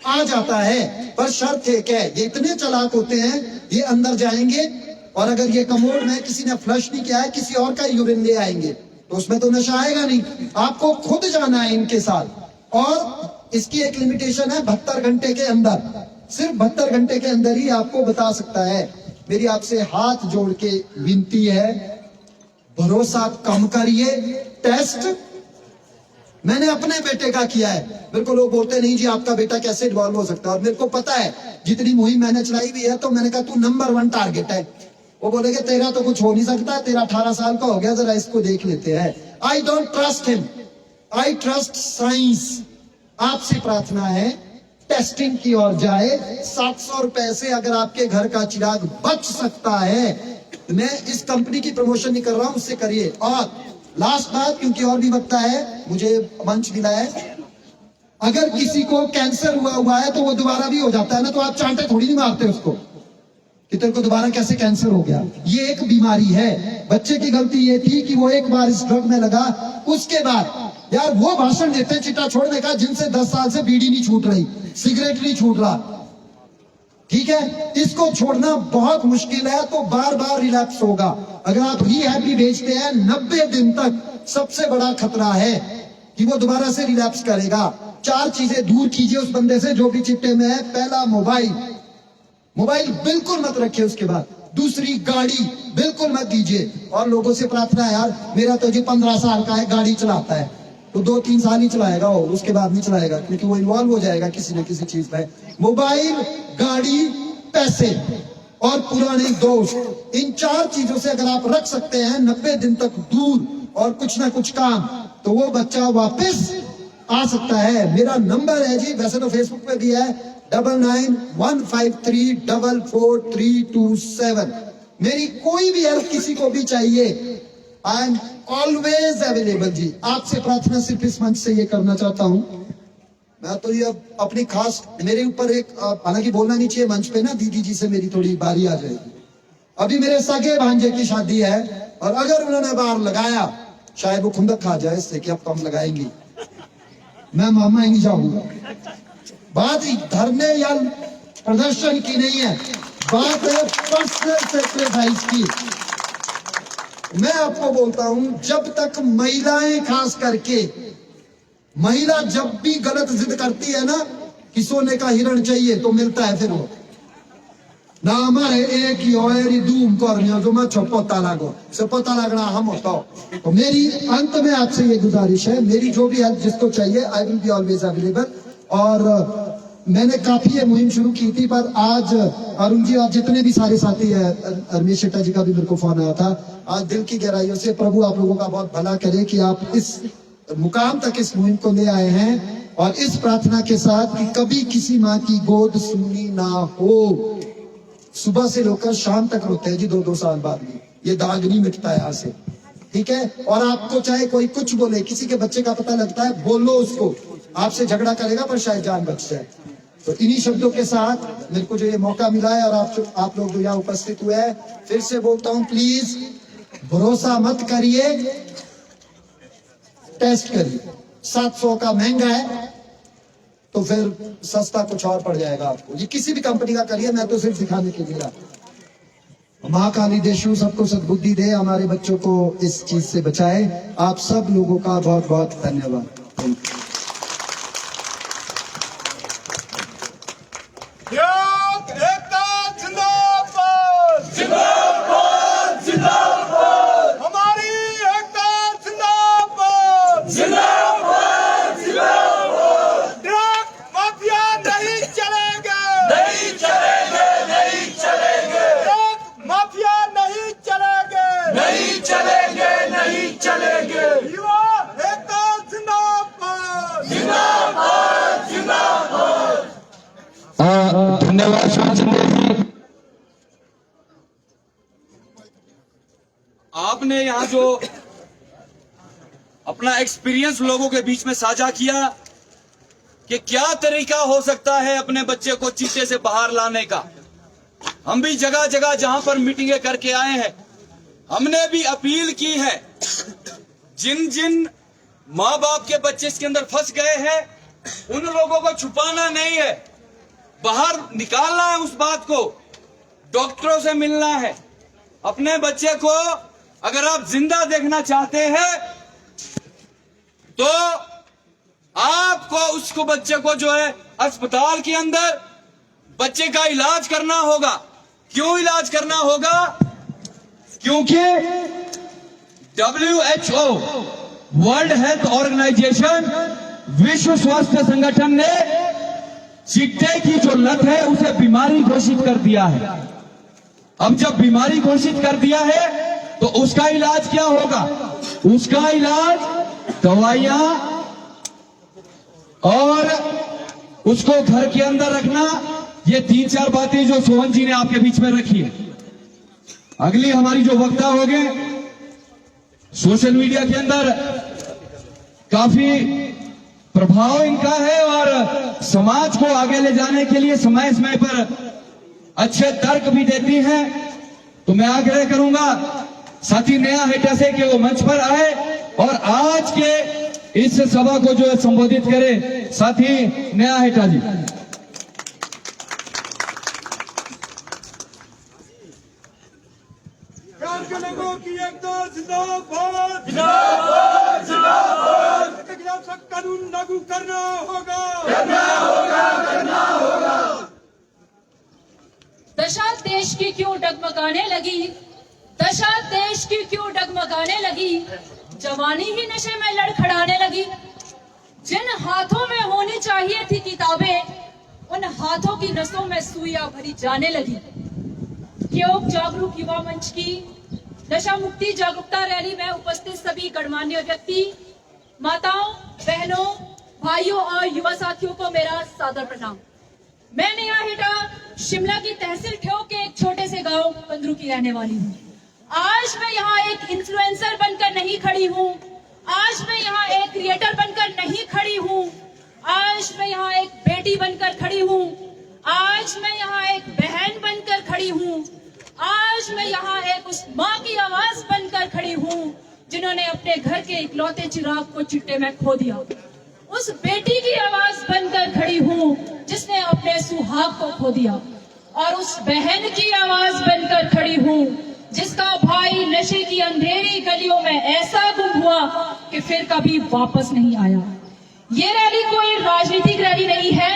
आ जाता है। पर शर्त एक है, ये इतने चालाक होते हैं, ये अंदर जाएंगे और अगर ये कमोड में किसी ने फ्लश नहीं किया है किसी और का यूरिन ले आएंगे तो उसमें तो नशा आएगा नहीं, आपको खुद जाना है इनके साथ। और इसकी एक लिमिटेशन है 72 घंटे के अंदर, सिर्फ 72 घंटे के अंदर ही आपको बता सकता है। मेरी आपसे हाथ जोड़ के विनती है, भरोसा कम करिए। टेस्ट मैंने अपने बेटे का किया है, मेरे को लोग बोलते नहीं जी आपका बेटा कैसे इन्वॉल्व हो सकता है, और मेरे को पता है जितनी मुहिम मैंने चलाई हुई है, तो मैंने कहा तू नंबर 1 टारगेट है। वो बोलेगे तेरा तो कुछ हो नहीं सकता, तेरा 18 साल का हो गया, जरा इसको देख लेते हैं। I don't trust him, I trust science. आपसे प्रार्थना है टेस्टिंग की ओर जाए। 700 रुपए से अगर आपके घर का चिराग बच सकता है, मैं इस कंपनी की प्रमोशन नहीं कर रहा हूं, उससे करिए। और लास्ट बात, क्योंकि और भी वक्ता है, मुझे मंच मिला है, अगर किसी को कैंसर हुआ है तो वो दोबारा भी हो जाता है ना, तो आप चांटे थोड़ी नहीं मारते उसको कि तेरे को दोबारा कैसे कैंसर हो गया। ये एक बीमारी है। बच्चे की गलती ये थी कि वो एक बार इस ड्रग में लगा, उसके बाद यार वो भाषण देते हैं चिट्टा छोड़ने का, जिनसे 10 साल से बीड़ी नहीं छूट रही, सिगरेट नहीं छूट रहा, ठीक है, इसको छोड़ना बहुत मुश्किल है, तो बार बार रिलैप्स होगा। अगर आप रिहैब भी भेजते हैं 90 दिन तक, सबसे बड़ा खतरा है कि वो दोबारा से रिलैप्स करेगा। 4 चीजें दूर कीजिए उस बंदे से जो भी चिट्टे में है। पहला, मोबाइल बिल्कुल मत रखिए, उसके बाद दूसरी, गाड़ी बिल्कुल मत दीजिए। और लोगों से प्रार्थना है, यार मेरा तो जी 15 साल का है, गाड़ी चलाता है, तो 2-3 साल ही चलाएगा वो, उसके बाद नहीं चलाएगा, क्योंकि वो इन्वॉल्व हो जाएगा किसी न किसी चीज में। मोबाइल, गाड़ी, पैसे और पुराने दोस्त, इन 4 चीजों से अगर आप रख सकते हैं 90 दिन तक दूर, और कुछ ना कुछ काम, तो वो बच्चा वापस आ सकता है। मेरा नंबर है जी, वैसे तो फेसबुक पे भी है, 9915344327। मेरी कोई भी हेल्प किसी को भी चाहिए, आई एम ऑलवेज अवेलेबल जी। आपसे प्रार्थना सिर्फ इस मंच से ये करना चाहता हूँ। मैं तो ये अपनी खास, मेरे ऊपर एक, हालांकि बोलना नहीं चाहिए मंच पे ना, दीदी जी से मेरी थोड़ी बारी आ जाएगी। अभी मेरे सगे भांजे की शादी है, और अगर उन्होंने बार लगाया, शायद वो खुंदक खा जाए इससे कि अब कम लगाएंगी, मैं मामा ही नहीं जाऊंगा। बात धरने या प्रदर्शन की नहीं है, बात है पर्सनल सेक्रीफाइस की। मैं आपको बोलता हूं, जब तक महिलाएं, खास करके महिला जब भी गलत जिद करती है ना कि सोने का हिरण चाहिए, तो मिलता है फिर वो ना। हमारे एक ही होएरी धूम करनियो जो मैं पता लागो से पता लगना हम होता हो। तो मेरी अंत में आपसे ये गुजारिश है, मेरी जो भी हेल्प जिसको चाहिए, I will be always available. और मैंने काफी ये मुहिम शुरू की थी, पर आज अरुण जी और जितने भी सारे साथी है, रमेश शेट्टा जी का भी मेरे को फोन आया था, आज दिल की गहराइयों से प्रभु आप लोगों का बहुत भला करे कि आप इस मुकाम तक इस मुहिम को ले आए हैं, और इस प्रार्थना के साथ कि कभी किसी माँ की गोद सूनी ना हो। सुबह से लेकर शाम तक रोते हैं जी, 2-2 साल बाद भी, ये दाग नहीं मिटता है यहाँ से, ठीक है। और आपको चाहे कोई कुछ बोले, किसी के बच्चे का पता लगता है, बोलो उसको, आपसे झगड़ा करेगा पर शायद जान बच जाए। तो इन्हीं शब्दों के साथ मेरे को जो ये मौका मिला है, और आप लोग जो यहाँ उपस्थित हुए हैं, फिर से बोलता हूँ, प्लीज भरोसा मत करिए, टेस्ट करिए। 700 का महंगा है, तो फिर सस्ता कुछ और पड़ जाएगा आपको। ये किसी भी कंपनी का करिए, मैं तो सिर्फ दिखाने के लिए। महाकाली देशु सबको सद्बुद्धि दे, हमारे बच्चों को इस चीज से बचाए। आप सब लोगों का बहुत बहुत धन्यवाद। धन्यवाद संजय जी। आपने यहाँ जो अपना एक्सपीरियंस लोगों के बीच में साझा किया कि क्या तरीका हो सकता है अपने बच्चे को चिट्टे से बाहर लाने का, हम भी जगह जगह जहां पर मीटिंगें करके आए हैं, हमने भी अपील की है, जिन जिन माँ बाप के बच्चे इसके अंदर फंस गए हैं उन लोगों को छुपाना नहीं है, बाहर निकालना है उस बात को, डॉक्टरों से मिलना है। अपने बच्चे को अगर आप जिंदा देखना चाहते हैं तो आपको उसको बच्चे को जो है अस्पताल के अंदर बच्चे का इलाज करना होगा। क्यों इलाज करना होगा? क्योंकि WHO वर्ल्ड हेल्थ ऑर्गेनाइजेशन, विश्व स्वास्थ्य संगठन ने चिट्टे की जो लत है उसे बीमारी घोषित कर दिया है। अब जब बीमारी घोषित कर दिया है तो उसका इलाज क्या होगा? उसका इलाज दवाइयां और उसको घर के अंदर रखना, ये 3-4 बातें जो सोहन जी ने आपके बीच में रखी है। अगली हमारी जो वक्ता होंगे, सोशल मीडिया के अंदर काफी प्रभाव इनका है और समाज को आगे ले जाने के लिए समय समय पर अच्छे तर्क भी देती हैं। तो मैं आग्रह करूंगा साथी नया हेटा से कि वो मंच पर आए और आज के इस सभा को जो है संबोधित करे। साथी नया हेटा जी। बिहार के लोगों की एकता जिंदाबाद, जिंदाबाद, जिंदाबाद। के खिलाफ सख्त कानून लागू करना होगा, करना होगा, करना होगा। दशा देश की क्यों डगमगाने लगी, दशा देश की क्यों डगमगाने लगी, जवानी ही नशे में लड़खड़ाने लगी। जिन हाथों में होनी चाहिए थी किताबें, उन हाथों की नसों में सुइयां भरी जाने लगी। योग जागरूक युवा मंच की नशा मुक्ति जागरूकता रैली में उपस्थित सभी गणमान्य व्यक्ति, माताओं, बहनों, भाइयों और युवा साथियों को मेरा सादर प्रणाम। मैं नेहा हेटा शिमला की तहसील ठेऊ के एक छोटे से गांव पंदरू की रहने वाली हूँ। आज मैं यहाँ एक इन्फ्लुएंसर बनकर नहीं खड़ी हूँ, आज मैं यहाँ एक क्रिएटर बनकर नहीं खड़ी हूँ, आज मैं यहाँ एक बेटी बनकर खड़ी हूँ, आज मैं यहाँ एक बहन बनकर खड़ी हूँ, आज मैं यहाँ एक उस माँ की आवाज बनकर खड़ी हूँ जिन्होंने अपने घर के इकलौते चिराग को चिट्टे में खो दिया। उस बेटी की आवाज बनकर खड़ी हूँ जिसने अपने सुहाग को खो दिया, और उस बहन की आवाज बनकर खड़ी हूँ जिसका भाई नशे की अंधेरी गलियों में ऐसा गुम हुआ कि फिर कभी वापस नहीं आया। ये रैली कोई राजनीतिक रैली नहीं है,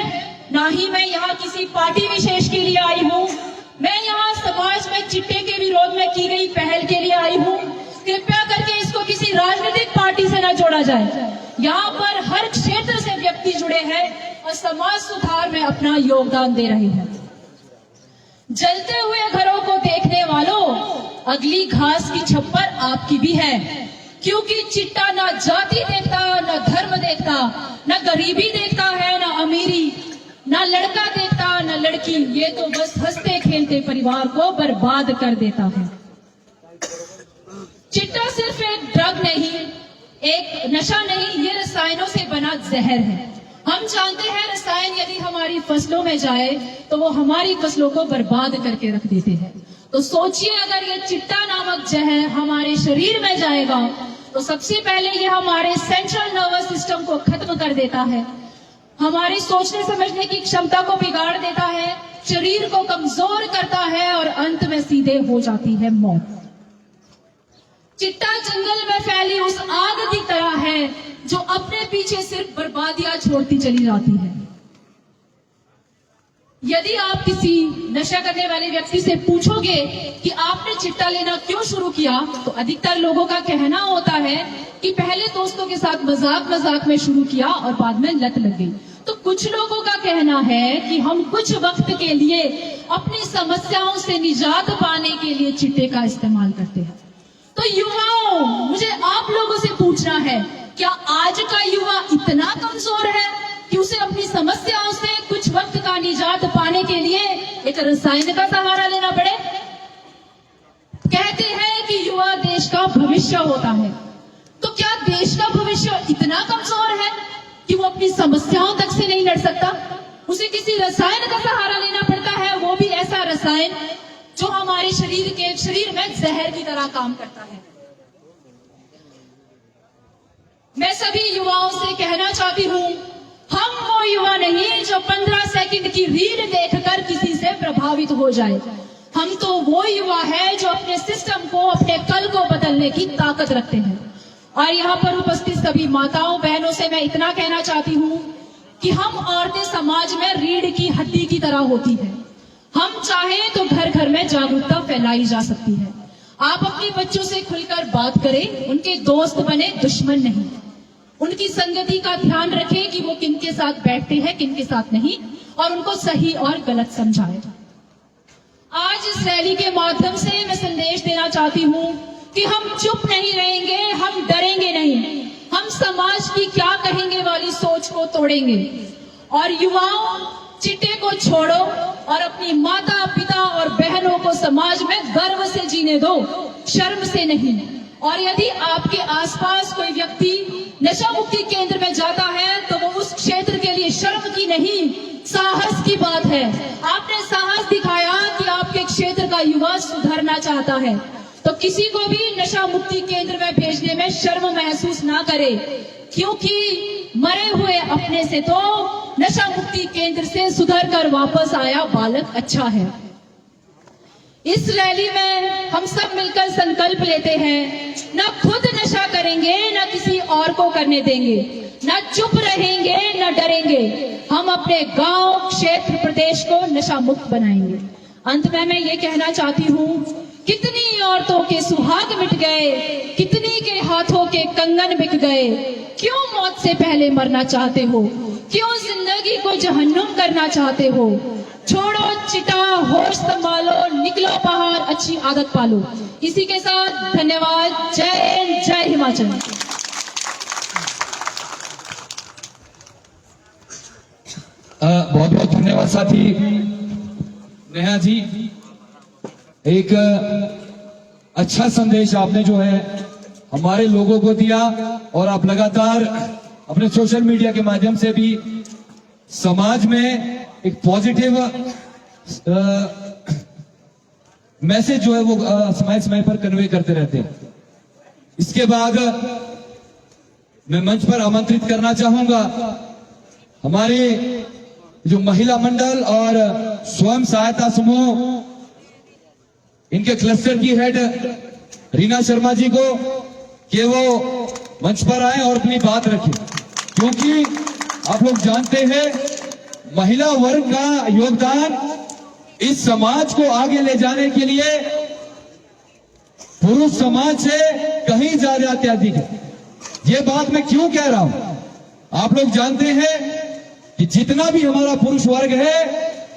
ना ही मैं यहाँ किसी पार्टी विशेष के लिए आई हूँ। मैं यहाँ समाज में चिट्टे के विरोध में की गई पहल के लिए आई हूँ। कृपया करके इसको किसी राजनीतिक पार्टी से न जोड़ा जाए। यहाँ पर हर क्षेत्र से व्यक्ति जुड़े हैं और समाज सुधार में अपना योगदान दे रहे हैं। जलते हुए घरों को देखने वालों, अगली घास की छप्पर आपकी भी है, क्योंकि चिट्टा ना जाति देखता, ना धर्म देखता, ना गरीबी देखता है, ना अमीरी, ना लड़का देखता, ना लड़की। ये तो बस हंसते खेलते परिवार को बर्बाद कर देता है। चिट्टा सिर्फ एक ड्रग नहीं, एक नशा नहीं, ये रसायनों से बना जहर है। हम जानते हैं रसायन यदि हमारी फसलों में जाए तो वो हमारी फसलों को बर्बाद करके रख देते हैं। तो सोचिए, अगर ये चिट्टा नामक जहर हमारे शरीर में जाएगा तो सबसे पहले ये हमारे सेंट्रल नर्वस सिस्टम को खत्म कर देता है, हमारी सोचने समझने की क्षमता को बिगाड़ देता है, शरीर को कमजोर करता है और अंत में सीधे हो जाती है मौत। चिट्टा जंगल में फैली उस आग की तरह है जो अपने पीछे सिर्फ बर्बादियां छोड़ती चली जाती है। यदि आप किसी नशा करने वाले व्यक्ति से पूछोगे कि आपने चिट्टा लेना क्यों शुरू किया, तो अधिकतर लोगों का कहना होता है कि पहले दोस्तों के साथ मजाक मजाक में शुरू किया और बाद में लत लग गई। तो कुछ लोगों का कहना है कि हम कुछ वक्त के लिए अपनी समस्याओं से निजात पाने के लिए चिट्टे का इस्तेमाल करते हैं। तो युवाओं, मुझे आप लोगों से पूछना है, क्या आज का युवा इतना कमजोर है कि उसे अपनी समस्याओं से कुछ वक्त का निजात पाने के लिए एक रसायन का सहारा लेना पड़े? कहते हैं कि युवा देश का भविष्य होता है, तो क्या देश का भविष्य इतना कमजोर है कि वो अपनी समस्याओं तक से नहीं लड़ सकता? उसे किसी रसायन का सहारा लेना पड़ता है, वो भी ऐसा रसायन जो हमारे शरीर में जहर की तरह काम करता है। मैं सभी युवाओं से कहना चाहती हूँ, हम वो युवा नहीं जो 15 सेकंड की रील देखकर किसी से प्रभावित हो जाए। हम तो वो युवा है जो अपने सिस्टम को, अपने कल को बदलने की ताकत रखते हैं। और यहाँ पर उपस्थित सभी माताओं बहनों से मैं इतना कहना चाहती हूँ कि हम औरतें समाज में रीढ़ की हड्डी की तरह होती है। हम चाहें तो घर घर में जागरूकता फैलाई जा सकती है। आप अपने बच्चों से खुलकर बात करें, उनके दोस्त बने, दुश्मन नहीं। उनकी संगति का ध्यान रखें कि वो किनके साथ बैठते हैं, किनके साथ नहीं, और उनको सही और गलत समझाएं। आज इस रैली के माध्यम से मैं संदेश देना चाहती हूँ कि हम चुप नहीं रहेंगे, हम डरेंगे नहीं, हम समाज की क्या कहेंगे वाली सोच को तोड़ेंगे। और युवाओं, चिट्टे को छोड़ो और अपनी माता पिता और बहनों को समाज में गर्व से जीने दो, शर्म से नहीं। और यदि आपके आसपास कोई व्यक्ति नशा मुक्ति केंद्र में जाता है तो वो उस क्षेत्र के लिए शर्म की नहीं, साहस की बात है। आपने साहस दिखाया कि आपके क्षेत्र का युवा सुधरना चाहता है, तो किसी को भी नशा मुक्ति केंद्र में भेजने में शर्म महसूस ना करे, क्योंकि मरे हुए अपने से तो नशा मुक्ति केंद्र से सुधर कर वापस आया बालक अच्छा है। इस रैली में हम सब मिलकर संकल्प लेते हैं, ना खुद नशा करेंगे, ना किसी और को करने देंगे, ना चुप रहेंगे, ना डरेंगे। हम अपने गांव, क्षेत्र, प्रदेश को नशा मुक्त बनाएंगे। अंत में मैं ये कहना चाहती हूँ, कितनी औरतों के सुहाग मिट गए, कितनी के हाथों के कंगन बिक गए। क्यों मौत से पहले मरना चाहते हो? क्यों जिंदगी को जहन्नुम करना चाहते हो? छोड़ो चिता, होश संभालो, निकलो बाहर, अच्छी आदत पालो। इसी के साथ धन्यवाद। जय हिंद, जय हिमाचल। बहुत बहुत धन्यवाद साथी नेहा जी। एक अच्छा संदेश आपने जो है हमारे लोगों को दिया, और आप लगातार अपने सोशल मीडिया के माध्यम से भी समाज में एक पॉजिटिव मैसेज जो है वो समय समय पर कन्वे करते रहते हैं। इसके बाद मैं मंच पर आमंत्रित करना चाहूंगा हमारे जो महिला मंडल और स्वयं सहायता समूह, इनके क्लस्टर की हेड रीना शर्मा जी को, कि वो मंच पर आए और अपनी बात रखें, क्योंकि आप लोग जानते हैं महिला वर्ग का योगदान इस समाज को आगे ले जाने के लिए पुरुष समाज से कहीं ज्यादा अत्यधिक है। ये बात मैं क्यों कह रहा हूं? आप लोग जानते हैं कि जितना भी हमारा पुरुष वर्ग है,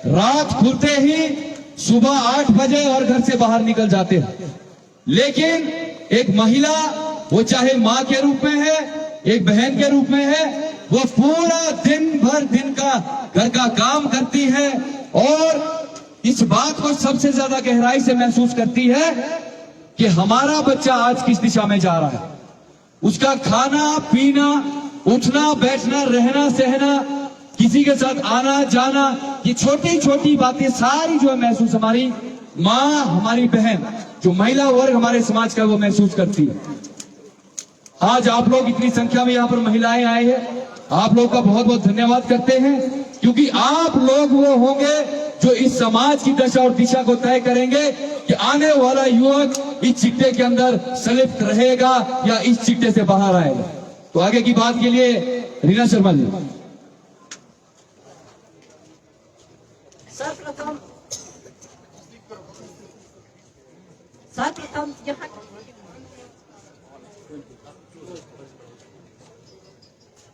रात खुलते ही सुबह 8 बजे और घर से बाहर निकल जाते हैं, लेकिन एक महिला, वो चाहे माँ के रूप में है, एक बहन के रूप में है, वो पूरा दिन भर दिन का घर का काम करती है और इस बात को सबसे ज्यादा गहराई से महसूस करती है कि हमारा बच्चा आज किस दिशा में जा रहा है। उसका खाना पीना, उठना बैठना, रहना सहना, किसी के साथ आना जाना, ये छोटी छोटी बातें सारी जो है महसूस हमारी माँ, हमारी बहन, जो महिला वर्ग हमारे समाज का, वो महसूस करती है। आज आप लोग इतनी संख्या में यहाँ पर महिलाएं आए हैं, आप लोग का बहुत बहुत धन्यवाद करते हैं, क्योंकि आप लोग वो होंगे जो इस समाज की दशा और दिशा को तय करेंगे कि आने वाला युवक इस चिट्टे के अंदर संलिप्त रहेगा या इस चिट्टे से बाहर आएगा। तो आगे की बात के लिए रीना शर्मा जी।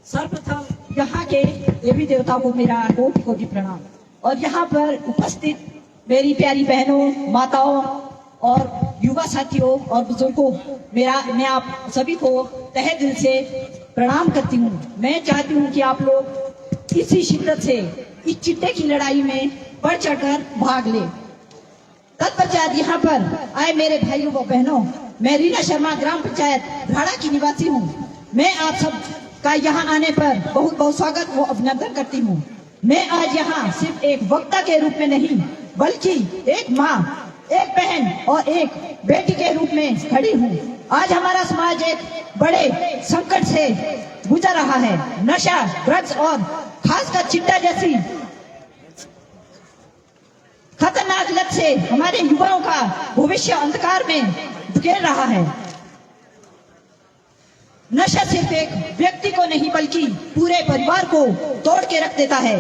सर्वप्रथम यहाँ के देवी देवताओं को मेरा कोटि कोटि प्रणाम। और यहाँ पर उपस्थित मेरी प्यारी बहनों, माताओं और युवा साथियों और बुजुर्गों, मैं आप सभी को तहे दिल से प्रणाम करती हूँ। मैं चाहती हूँ कि आप लोग इसी शिद्दत से इस चिट्टे की लड़ाई में बढ़ चढ़कर भाग ले। तत्पश्चात यहाँ पर आए मेरे भाइयों व बहनों, मैं रीना शर्मा ग्राम पंचायत भाड़ा की निवासी हूँ। मैं आप सब का यहाँ आने पर बहुत बहुत स्वागत व अभिनंदन करती हूँ। मैं आज यहाँ सिर्फ एक वक्ता के रूप में नहीं, बल्कि एक माँ, एक बहन और एक बेटी के रूप में खड़ी हूँ। आज हमारा समाज एक बड़े संकट से गुजर रहा है। नशा, ड्रग्स और खासकर चिट्टा जैसी खतरनाक लत से हमारे युवाओं का भविष्य अंधकार में धकेल रहा है। नशा सिर्फ एक व्यक्ति को नहीं बल्कि पूरे परिवार को तोड़ के रख देता है।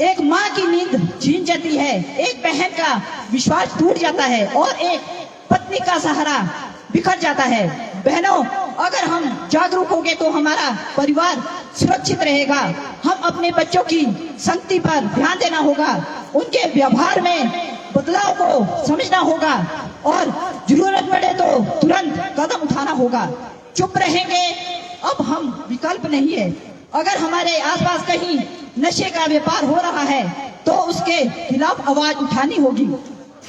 एक माँ की नींद छीन जाती है, एक बहन का विश्वास टूट जाता है और एक पत्नी का सहारा बिखर जाता है। बहनों, अगर हम जागरूक होंगे तो हमारा परिवार सुरक्षित रहेगा। हम अपने बच्चों की संगति पर ध्यान देना होगा, उनके व्यवहार में बदलाव को समझना होगा और जरूरत पड़े तो तुरंत कदम उठाना होगा। चुप रहेंगे अब हम विकल्प नहीं है। अगर हमारे आसपास कहीं नशे का व्यापार हो रहा है तो उसके खिलाफ आवाज उठानी होगी।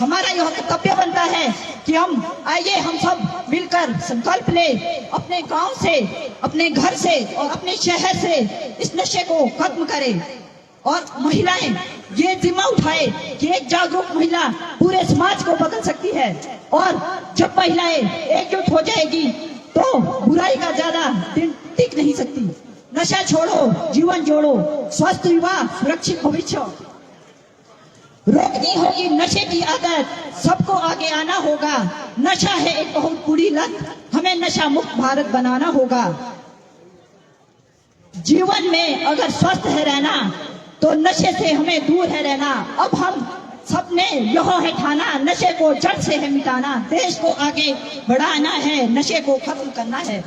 हमारा यह कर्तव्य बनता है कि आइए हम सब मिलकर संकल्प ले, अपने गांव से, अपने घर से और अपने शहर से इस नशे को खत्म करें। और महिलाएं ये जिम्मा उठाए कि एक जागरूक महिला पूरे समाज को बदल सकती है। और जब महिलाएं एकजुट हो जाएगी तो बुराई का ज्यादा दिन टिक नहीं सकती। नशा छोड़ो, जीवन जोड़ो, स्वस्थ युवा, सुरक्षित भविष्य। रोकनी होगी नशे की आदत, सबको आगे आना होगा। नशा है एक बहुत बुरी लत, हमें नशा मुक्त भारत बनाना होगा। जीवन में अगर स्वस्थ है रहना तो नशे से हमें दूर है रहना। अब हम सबने यह है ठाना, नशे को जड़ से है मिटाना। देश को आगे बढ़ाना है, नशे को खत्म करना है।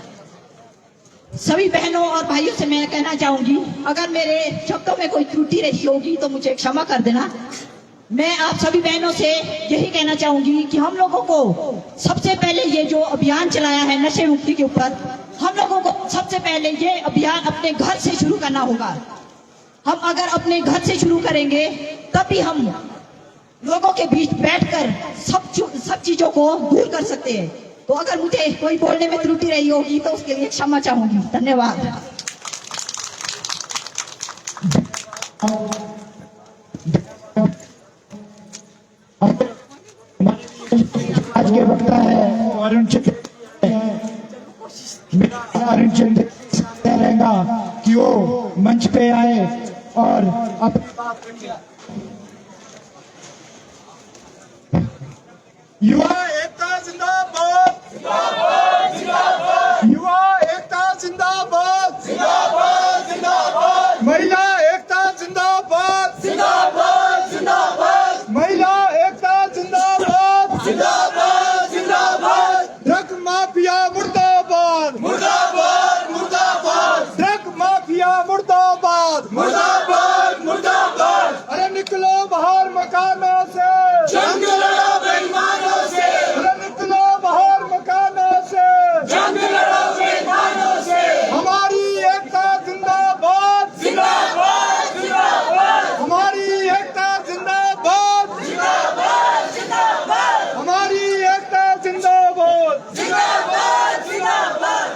सभी बहनों और भाइयों से मैं कहना चाहूंगी, अगर मेरे शब्दों में कोई त्रुटि रही होगी तो मुझे क्षमा कर देना। मैं आप सभी बहनों से यही कहना चाहूंगी कि हम लोगों को सबसे पहले ये जो अभियान चलाया है नशे मुक्ति के ऊपर, हम लोगों को सबसे पहले ये अभियान अपने घर से शुरू करना होगा। हम अगर अपने घर से शुरू करेंगे तभी हम लोगों के बीच बैठकर सब चीजों को दूर कर सकते हैं। तो अगर मुझे कोई बोलने में त्रुटि रही होगी तो उसके लिए क्षमा चाहूंगी। धन्यवाद। आज के वक्ता है अरुण चंद्र, अरुण चंद्र रहेगा कि वो मंच पे आए और युवा एकता जिंदाबाद, जिंदाबाद, जिंदाबाद। युवा एकता जिंदाबाद, जिंदाबाद, जिंदाबाद। महिला एकता जिंदाबाद, जिंदाबाद, जिंदाबाद। महिला एकता जिंदाबाद, जिंदाबाद, जिंदाबाद। ड्रग माफिया मुर्दाबाद, मुर्दाबाद, मुर्दाबाद। ड्रग माफिया मुर्दाबाद, मुर्दाबाद, मुर्दाबाद। अरे निकलो बाहर मकानों से, जंग लड़ो बेईमानों से। अरे निकलो बाहर मकानों से, जंग लड़ो बेईमानों से। हमारी एकता जिंदाबाद, जिंदाबाद, जिंदाबाद। हमारी एकता जिंदाबाद, जिंदाबाद, जिंदाबाद। हमारी एकता जिंदाबाद, जिंदाबाद, जिंदाबाद।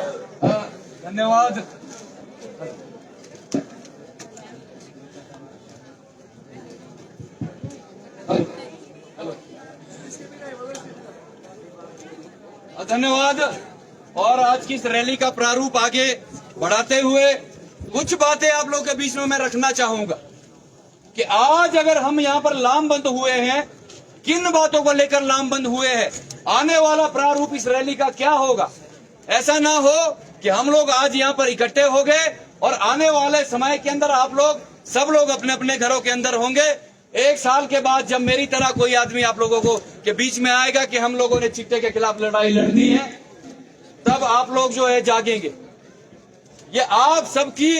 धन्यवाद। धन्यवाद। और आज की इस रैली का प्रारूप आगे बढ़ाते हुए कुछ बातें आप लोगों के बीच में मैं रखना चाहूंगा कि आज अगर हम यहाँ पर लामबंद हुए हैं, किन बातों को लेकर लामबंद हुए हैं, आने वाला प्रारूप इस रैली का क्या होगा। ऐसा ना हो कि हम लोग आज यहाँ पर इकट्ठे हो गए और आने वाले समय के अंदर आप लोग सब लोग अपने अपने घरों के अंदर होंगे। एक साल के बाद जब मेरी तरह कोई आदमी आप लोगों को के बीच में आएगा कि हम लोगों ने चिट्टे के खिलाफ लड़ाई लड़नी है, तब आप लोग जो है जागेंगे। ये आप सबकी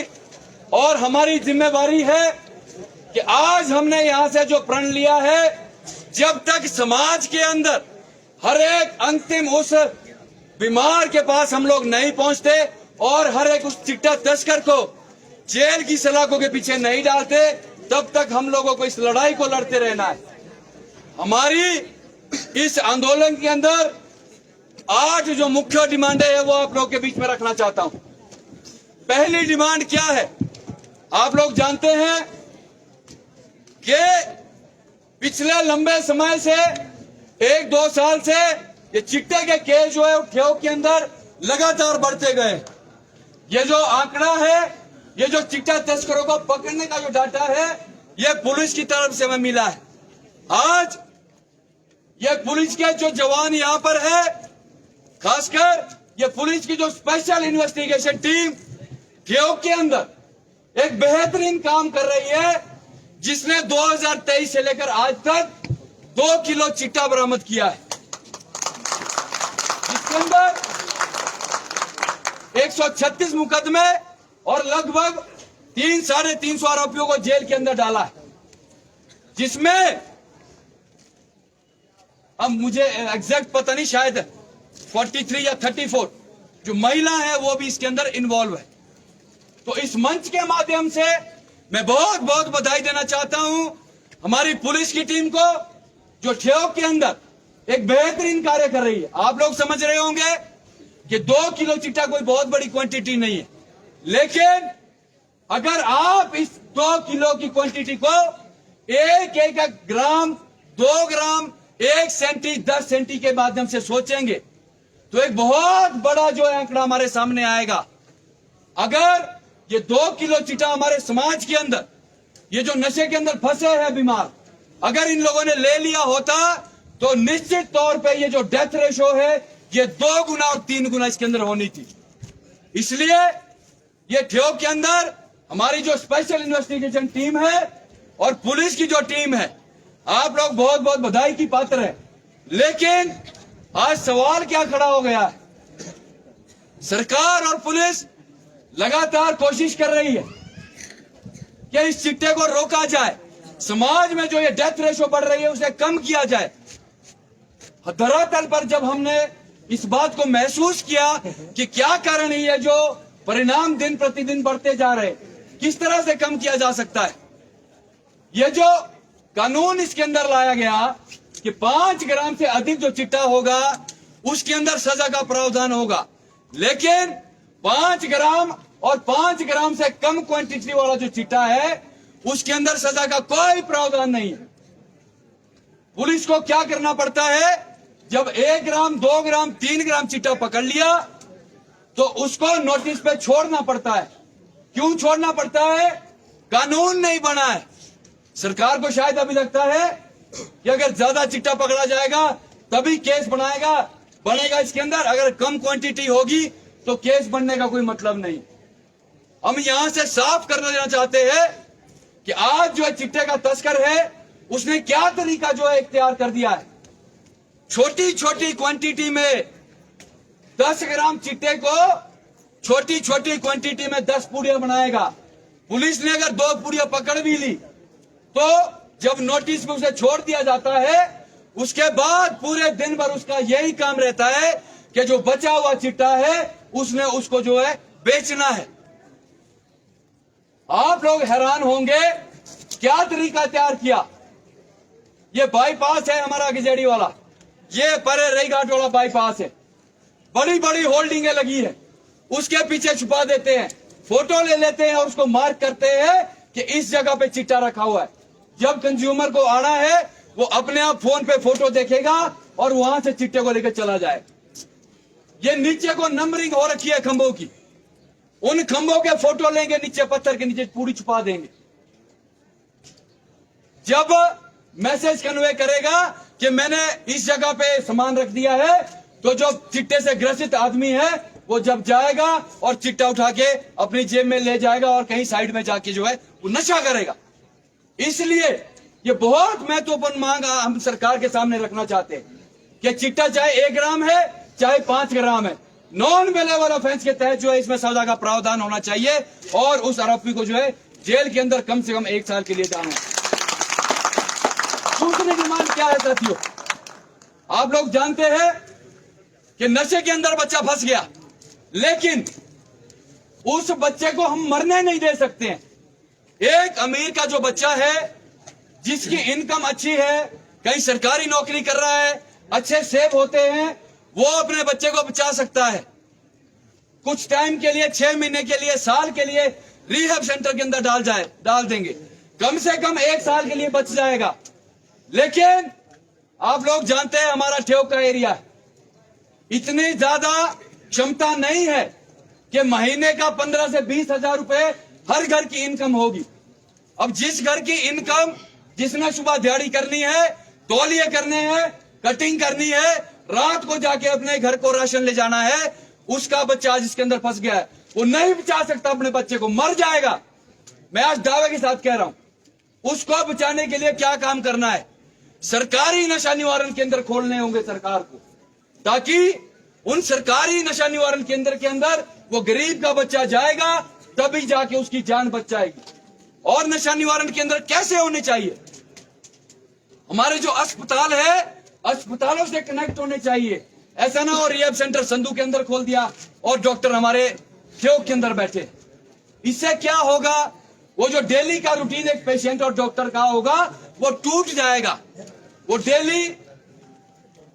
और हमारी जिम्मेवारी है कि आज हमने यहां से जो प्रण लिया है, जब तक समाज के अंदर हर एक अंतिम उस बीमार के पास हम लोग नहीं पहुंचते और हर एक उस चिट्टा तस्कर को जेल की सलाखों के पीछे नहीं डालते, तब तक हम लोगों को इस लड़ाई को लड़ते रहना है। हमारी इस आंदोलन के अंदर 8 जो मुख्य डिमांडें है वो आप लोगों के बीच में रखना चाहता हूं। पहली डिमांड क्या है, आप लोग जानते हैं कि पिछले लंबे समय से 1-2 साल से ये चिट्टे के केस जो है ठेव के अंदर लगातार बढ़ते गए। ये जो आंकड़ा है, ये जो चिट्टा तस्करों को पकड़ने का जो डाटा है, ये पुलिस की तरफ से हमें मिला है। आज ये पुलिस के जो जवान यहां पर है, खासकर ये पुलिस की जो स्पेशल इन्वेस्टिगेशन टीम ठेव के अंदर एक बेहतरीन काम कर रही है, जिसने 2023 से लेकर आज तक 2 किलो चिट्टा बरामद किया है, जिसके अंदर 136 मुकदमे और लगभग 300-350 आरोपियों को जेल के अंदर डाला है, जिसमें अब मुझे एग्जैक्ट पता नहीं, शायद 43 या 34 जो महिला है वो भी इसके अंदर इन्वॉल्व है। तो इस मंच के माध्यम से मैं बहुत बहुत बधाई देना चाहता हूं हमारी पुलिस की टीम को, जो ठेव के अंदर एक बेहतरीन कार्य कर रही है। आप लोग समझ रहे होंगे कि 2 किलो चिट्टा कोई बहुत बड़ी क्वांटिटी नहीं है, लेकिन अगर आप इस 2 किलो की क्वांटिटी को 1 ग्राम, 2 ग्राम, 1 सेंटी, 10 सेंटी के माध्यम से सोचेंगे तो एक बहुत बड़ा जो आंकड़ा हमारे सामने आएगा। अगर ये 2 किलो चिट्टा हमारे समाज के अंदर, ये जो नशे के अंदर फंसे हैं बीमार, अगर इन लोगों ने ले लिया होता तो निश्चित तौर पे ये जो डेथ रेशो है ये 2 गुना और 3 गुना इसके अंदर होनी थी। इसलिए ये ठेव के अंदर हमारी जो स्पेशल इन्वेस्टिगेशन टीम है और पुलिस की जो टीम है, आप लोग बहुत बहुत बधाई की पात्र है। लेकिन आज सवाल क्या खड़ा हो गया है, सरकार और पुलिस लगातार कोशिश कर रही है कि इस चिट्टे को रोका जाए, समाज में जो ये डेथ रेशो बढ़ रही है उसे कम किया जाए। धरातल पर जब हमने इस बात को महसूस किया कि क्या कारण है ये जो परिणाम दिन प्रतिदिन बढ़ते जा रहे, किस तरह से कम किया जा सकता है, ये जो कानून इसके अंदर लाया गया कि 5 ग्राम से अधिक जो चिट्टा होगा उसके अंदर सजा का प्रावधान होगा, लेकिन 5 ग्राम और 5 ग्राम से कम क्वांटिटी वाला जो चिट्टा है उसके अंदर सजा का कोई प्रावधान नहीं है। पुलिस को क्या करना पड़ता है, जब 1 ग्राम, 2 ग्राम, 3 ग्राम चिट्टा पकड़ लिया तो उसको नोटिस पे छोड़ना पड़ता है। क्यों छोड़ना पड़ता है? कानून नहीं बना है। सरकार को शायद अभी लगता है कि अगर ज्यादा चिट्टा पकड़ा जाएगा तभी केस बनेगा इसके अंदर, अगर कम क्वांटिटी होगी तो केस बनने का कोई मतलब नहीं। हम यहां से साफ कर देना चाहते हैं कि आज जो चिट्टे का तस्कर है उसने क्या तरीका जो है इख्तियार कर दिया है। छोटी छोटी क्वांटिटी में 10 ग्राम चिट्टे को छोटी छोटी क्वांटिटी में 10 पूड़ियां बनाएगा। पुलिस ने अगर 2 पूड़ियां पकड़ भी ली तो जब नोटिस में उसे छोड़ दिया जाता है उसके बाद पूरे दिन भर उसका यही काम रहता है कि जो बचा हुआ चिट्टा है उसने उसको जो है बेचना है। आप लोग हैरान होंगे क्या तरीका तैयार किया। ये बाईपास है हमारा गिजेड़ी वाला, ये परे रई घाट वाला बाईपास है, बड़ी बड़ी होल्डिंगें लगी है, उसके पीछे छुपा देते हैं, फोटो ले लेते हैं और उसको मार्क करते हैं कि इस जगह पे चिट्टा रखा हुआ है। जब कंज्यूमर को आना है वो अपने आप फोन पे फोटो देखेगा और वहां से चिट्टे को लेकर चला जाए। ये नीचे को नंबरिंग हो रखी है खंभों की, उन खंभों के फोटो लेंगे, नीचे पत्थर के नीचे पूरी छुपा देंगे। जब मैसेज कन्वे करेगा कि मैंने इस जगह पे सामान रख दिया है तो जो चिट्टे से ग्रसित आदमी है वो जब जाएगा और चिट्टा उठा के अपनी जेब में ले जाएगा और कहीं साइड में जाके जो है वो नशा करेगा। इसलिए ये बहुत महत्वपूर्ण मांग हम सरकार के सामने रखना चाहते हैं कि चिट्टा चाहे 1 ग्राम है चाहे 5 ग्राम है, नॉन बेलेबल ऑफेंस के तहत जो है इसमें सजा का प्रावधान होना चाहिए और उस आरोपी को जो है जेल के अंदर कम से कम 1 साल के लिए जाना है। दूसरी डिमांड क्या है साथियों, आप लोग जानते हैं कि नशे के अंदर बच्चा फंस गया, लेकिन उस बच्चे को हम मरने नहीं दे सकते हैं। एक अमीर का जो बच्चा है जिसकी इनकम अच्छी है, कहीं सरकारी नौकरी कर रहा है, अच्छे सेव होते हैं, वो अपने बच्चे को बचा सकता है। कुछ टाइम के लिए, 6 महीने के लिए, साल के लिए रिहैब सेंटर के अंदर डाल देंगे, कम से कम 1 साल के लिए बच जाएगा। लेकिन आप लोग जानते हैं हमारा ठेव का एरिया है, इतनी ज्यादा क्षमता नहीं है कि महीने का 15 से 20 हजार रुपए हर घर की इनकम होगी। अब जिस घर की इनकम, जिसने सुबह दिहाड़ी करनी है, तौलिए करने हैं, कटिंग करनी है, रात को जाके अपने घर को राशन ले जाना है, उसका बच्चा आज इसके अंदर फंस गया है। वो नहीं बचा सकता अपने बच्चे को, मर जाएगा। मैं आज दावे के साथ कह रहा हूं, उसको बचाने के लिए क्या काम करना है? सरकारी नशा निवारण केंद्र खोलने होंगे सरकार को, ताकि उन सरकारी नशा निवारण केंद्र के अंदर वो गरीब का बच्चा जाएगा, तभी जाके उसकी जान बच जाएगी। और नशा निवारण केंद्र कैसे होने चाहिए? हमारे जो अस्पताल है, अस्पतालों से कनेक्ट होने चाहिए। ऐसा ना हो रिहैब सेंटर संधू के अंदर खोल दिया और डॉक्टर हमारे ठेव के अंदर बैठे। इससे क्या होगा? वो जो डेली का रूटीन एक पेशेंट और डॉक्टर का होगा वो टूट जाएगा। वो डेली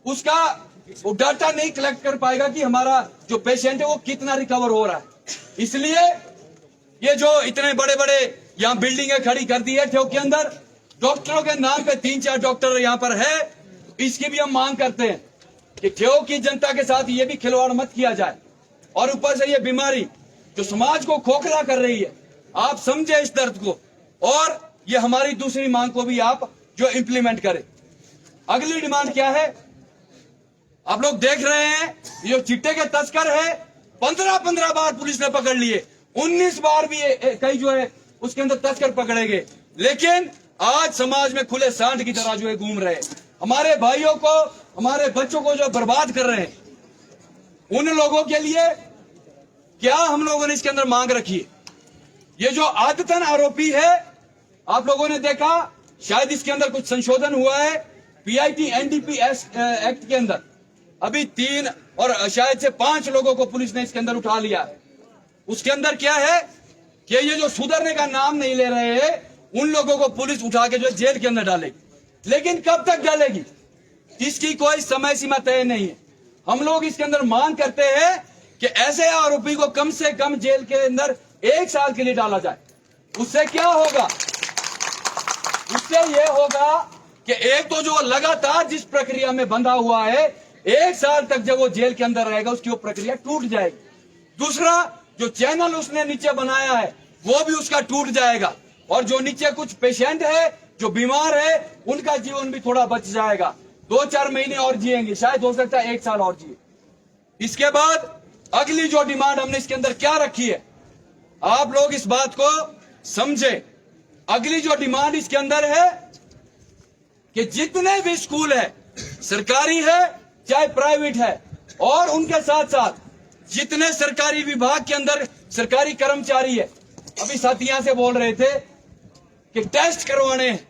उसका वो डाटा नहीं कलेक्ट कर पाएगा कि हमारा जो पेशेंट है वो कितना रिकवर हो रहा है। इसलिए ये जो इतने बड़े बड़े यहाँ बिल्डिंगें खड़ी कर दी है ठेव के अंदर, डॉक्टरों के नाम पे 3-4 डॉक्टर यहाँ पर है, इसकी भी हम मांग करते हैं कि ठेव की जनता के साथ ये भी खिलवाड़ मत किया जाए। और ऊपर से ये बीमारी जो समाज को खोखला कर रही है, आप समझे इस दर्द को, और ये हमारी दूसरी मांग को भी आप जो इम्प्लीमेंट करें। अगली डिमांड क्या है? आप लोग देख रहे हैं ये चिट्टे के तस्कर है, 15-15 बार पुलिस ने पकड़ लिए, 19 बार भी कई जो है उसके अंदर तस्कर पकड़े गए। लेकिन आज समाज में खुले सांड की तरह जो है घूम रहे हैं, हमारे भाइयों को, हमारे बच्चों को जो बर्बाद कर रहे हैं। उन लोगों के लिए क्या हम लोगों ने इसके अंदर मांग रखी है? ये जो आदतन आरोपी है, आप लोगों ने देखा, शायद इसके अंदर कुछ संशोधन हुआ है पीआईटी एनडीपीएस एक्ट के अंदर। अभी 3 और शायद से 5 लोगों को पुलिस ने इसके अंदर उठा लिया। उसके अंदर क्या है कि ये जो सुधरने का नाम नहीं ले रहे हैं, उन लोगों को पुलिस उठा के जो जेल के अंदर डालेगी। लेकिन कब तक डालेगी, इसकी कोई समय सीमा तय नहीं है। हम लोग इसके अंदर मांग करते हैं कि ऐसे आरोपी को कम से कम जेल के अंदर 1 साल के लिए डाला जाए। उससे क्या होगा? उससे ये होगा कि एक तो जो लगातार जिस प्रक्रिया में बंधा हुआ है, 1 साल तक जब वो जेल के अंदर रहेगा उसकी वो प्रक्रिया टूट जाएगी। दूसरा, जो चैनल उसने नीचे बनाया है वो भी उसका टूट जाएगा, और जो नीचे कुछ पेशेंट है जो बीमार है उनका जीवन भी थोड़ा बच जाएगा। 2-4 महीने और जिएंगे, शायद हो सकता है 1 साल और जिए। इसके बाद अगली जो डिमांड हमने इसके अंदर क्या रखी है, आप लोग इस बात को समझे। अगली जो डिमांड इसके अंदर है कि जितने भी स्कूल है, सरकारी है चाहे प्राइवेट है, और उनके साथ साथ जितने सरकारी विभाग के अंदर सरकारी कर्मचारी है, अभी साथी यहां से बोल रहे थे कि टेस्ट करवाने हैं,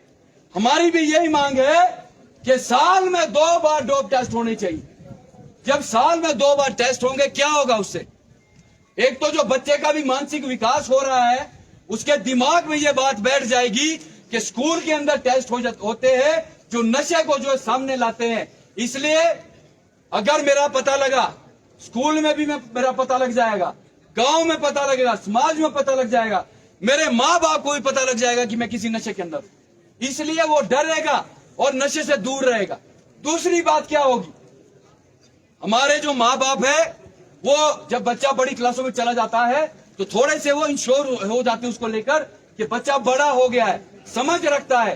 हमारी भी यही मांग है कि साल में 2 बार डोप टेस्ट होने चाहिए। जब साल में 2 बार टेस्ट होंगे, क्या होगा उससे? एक तो जो बच्चे का भी मानसिक विकास हो रहा है, उसके दिमाग में ये बात बैठ जाएगी कि स्कूल के अंदर टेस्ट होते हैं जो नशे को जो है सामने लाते हैं। इसलिए अगर मेरा पता लगा, स्कूल में भी मेरा पता लग जाएगा, गांव में पता लगेगा, समाज में पता लग जाएगा, मेरे माँ बाप को भी पता लग जाएगा कि मैं किसी नशे के अंदर हूं। इसलिए वो डरेगा और नशे से दूर रहेगा। दूसरी बात क्या होगी, हमारे जो माँ बाप है वो जब बच्चा बड़ी क्लासों में चला जाता है तो थोड़े से वो इंश्योर हो जाते हैं उसको लेकर कि बच्चा बड़ा हो गया है, समझ रखता है,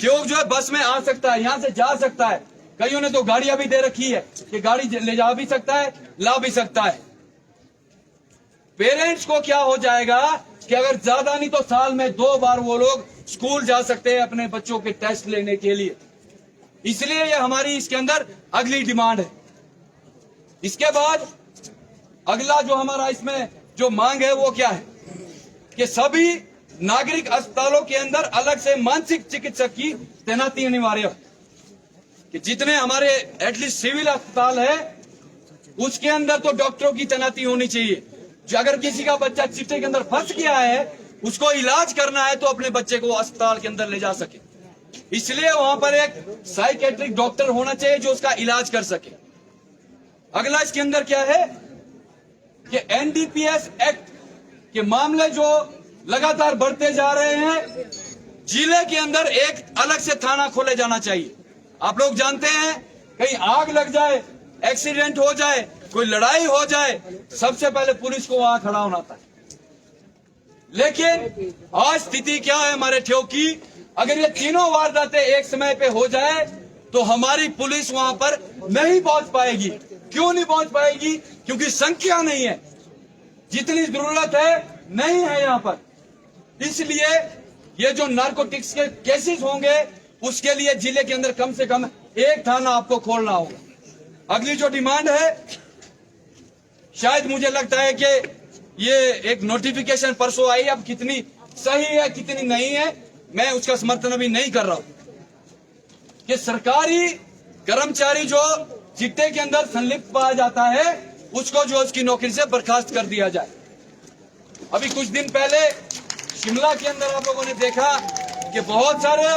क्यों जो है बस में आ सकता है, यहां से जा सकता है। कईयों ने तो गाड़ियां भी दे रखी है कि गाड़ी ले जा भी सकता है, ला भी सकता है। पेरेंट्स को क्या हो जाएगा कि अगर ज्यादा नहीं तो साल में 2 बार वो लोग स्कूल जा सकते हैं अपने बच्चों के टेस्ट लेने के लिए। इसलिए ये हमारी इसके अंदर अगली डिमांड है। इसके बाद अगला जो हमारा इसमें जो मांग है वो क्या है कि सभी नागरिक अस्पतालों के अंदर अलग से मानसिक चिकित्सक की तैनाती अनिवार्य है। कि जितने हमारे एटलीस्ट सिविल अस्पताल है उसके अंदर तो डॉक्टरों की तैनाती होनी चाहिए। जो अगर किसी का बच्चा चिट्टे के अंदर फंस गया है, उसको इलाज करना है तो अपने बच्चे को अस्पताल के अंदर ले जा सके। इसलिए वहां पर एक साइकेट्रिक डॉक्टर होना चाहिए जो उसका इलाज कर सके। अगला इसके अंदर क्या है कि एनडीपीएस एक्ट के मामले जो लगातार बढ़ते जा रहे हैं, जिले के अंदर एक अलग से थाना खोले जाना चाहिए। आप लोग जानते हैं, कहीं आग लग जाए, एक्सीडेंट हो जाए, कोई लड़ाई हो जाए, सबसे पहले पुलिस को वहां खड़ा होना था। लेकिन आज स्थिति क्या है हमारे ठेव की, अगर ये तीनों वारदातें एक समय पे हो जाए तो हमारी पुलिस वहां पर नहीं पहुंच पाएगी। क्यों नहीं पहुंच पाएगी? क्योंकि संख्या नहीं है, जितनी जरूरत है नहीं है यहां पर। इसलिए ये जो नारकोटिक्स के केसेस होंगे उसके लिए जिले के अंदर कम से कम एक थाना आपको खोलना होगा। अगली जो डिमांड है, शायद मुझे लगता है कि ये एक नोटिफिकेशन परसों आई, अब कितनी सही है कितनी नहीं है मैं उसका समर्थन अभी नहीं कर रहा हूं, कि सरकारी कर्मचारी जो चिट्टे के अंदर संलिप्त पाया जाता है उसको जो उसकी नौकरी से बर्खास्त कर दिया जाए। अभी कुछ दिन पहले शिमला के अंदर आप लोगों ने देखा कि बहुत सारे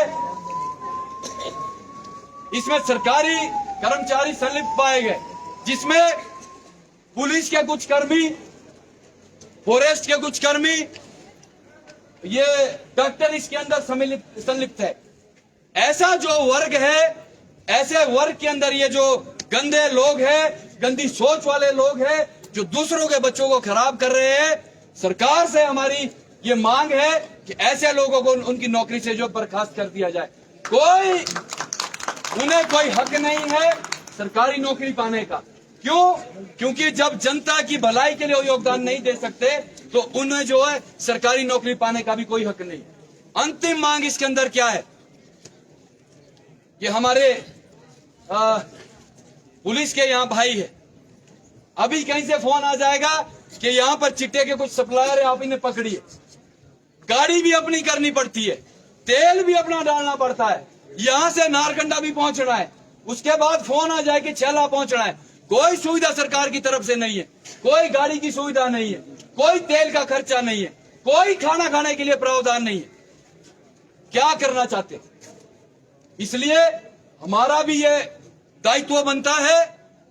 इसमें सरकारी कर्मचारी संलिप्त पाए गए, जिसमें पुलिस के कुछ कर्मी, फॉरेस्ट के कुछ कर्मी, ये डॉक्टर इसके अंदर संलिप्त है। ऐसा जो वर्ग है, ऐसे वर्ग के अंदर ये जो गंदे लोग हैं, गंदी सोच वाले लोग हैं, जो दूसरों के बच्चों को खराब कर रहे हैं, सरकार से हमारी ये मांग है कि ऐसे लोगों को उनकी नौकरी से जो बर्खास्त कर दिया जाए। उन्हें कोई हक नहीं है सरकारी नौकरी पाने का। क्यों? क्योंकि जब जनता की भलाई के लिए वो योगदान नहीं दे सकते तो उन्हें जो है सरकारी नौकरी पाने का भी कोई हक नहीं। अंतिम मांग इसके अंदर क्या है? ये हमारे पुलिस के यहाँ भाई है, अभी कहीं से फोन आ जाएगा कि यहाँ पर चिट्टे के कुछ सप्लायर है, आप इन्हें पकड़िए। गाड़ी भी अपनी करनी पड़ती है, तेल भी अपना डालना पड़ता है, यहाँ से नारकंडा भी पहुंचना है, उसके बाद फोन आ जाए कि छेला पहुंचना है। कोई सुविधा सरकार की तरफ से नहीं है, कोई गाड़ी की सुविधा नहीं है, कोई तेल का खर्चा नहीं है, कोई खाना खाने के लिए प्रावधान नहीं है। क्या करना चाहते? इसलिए हमारा भी ये दायित्व बनता है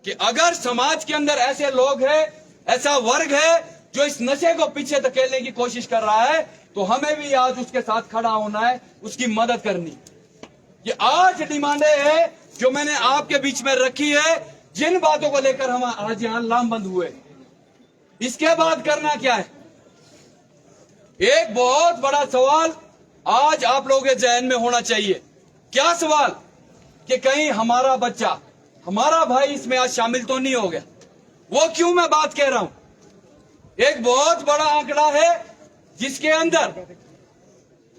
कि अगर समाज के अंदर ऐसे लोग हैं, ऐसा वर्ग है जो इस नशे को पीछे धकेलने की कोशिश कर रहा है, तो हमें भी आज उसके साथ खड़ा होना है, उसकी मदद करनी। ये 8 डिमांडें हैं जो मैंने आपके बीच में रखी है, जिन बातों को लेकर हम आज यहां लामबंद हुए। इसके बाद करना क्या है? एक बहुत बड़ा सवाल आज आप लोगों के जहन में होना चाहिए। क्या सवाल? कि कहीं हमारा बच्चा, हमारा भाई इसमें आज शामिल तो नहीं हो गया। वो क्यों मैं बात कह रहा हूं? एक बहुत बड़ा आंकड़ा है जिसके अंदर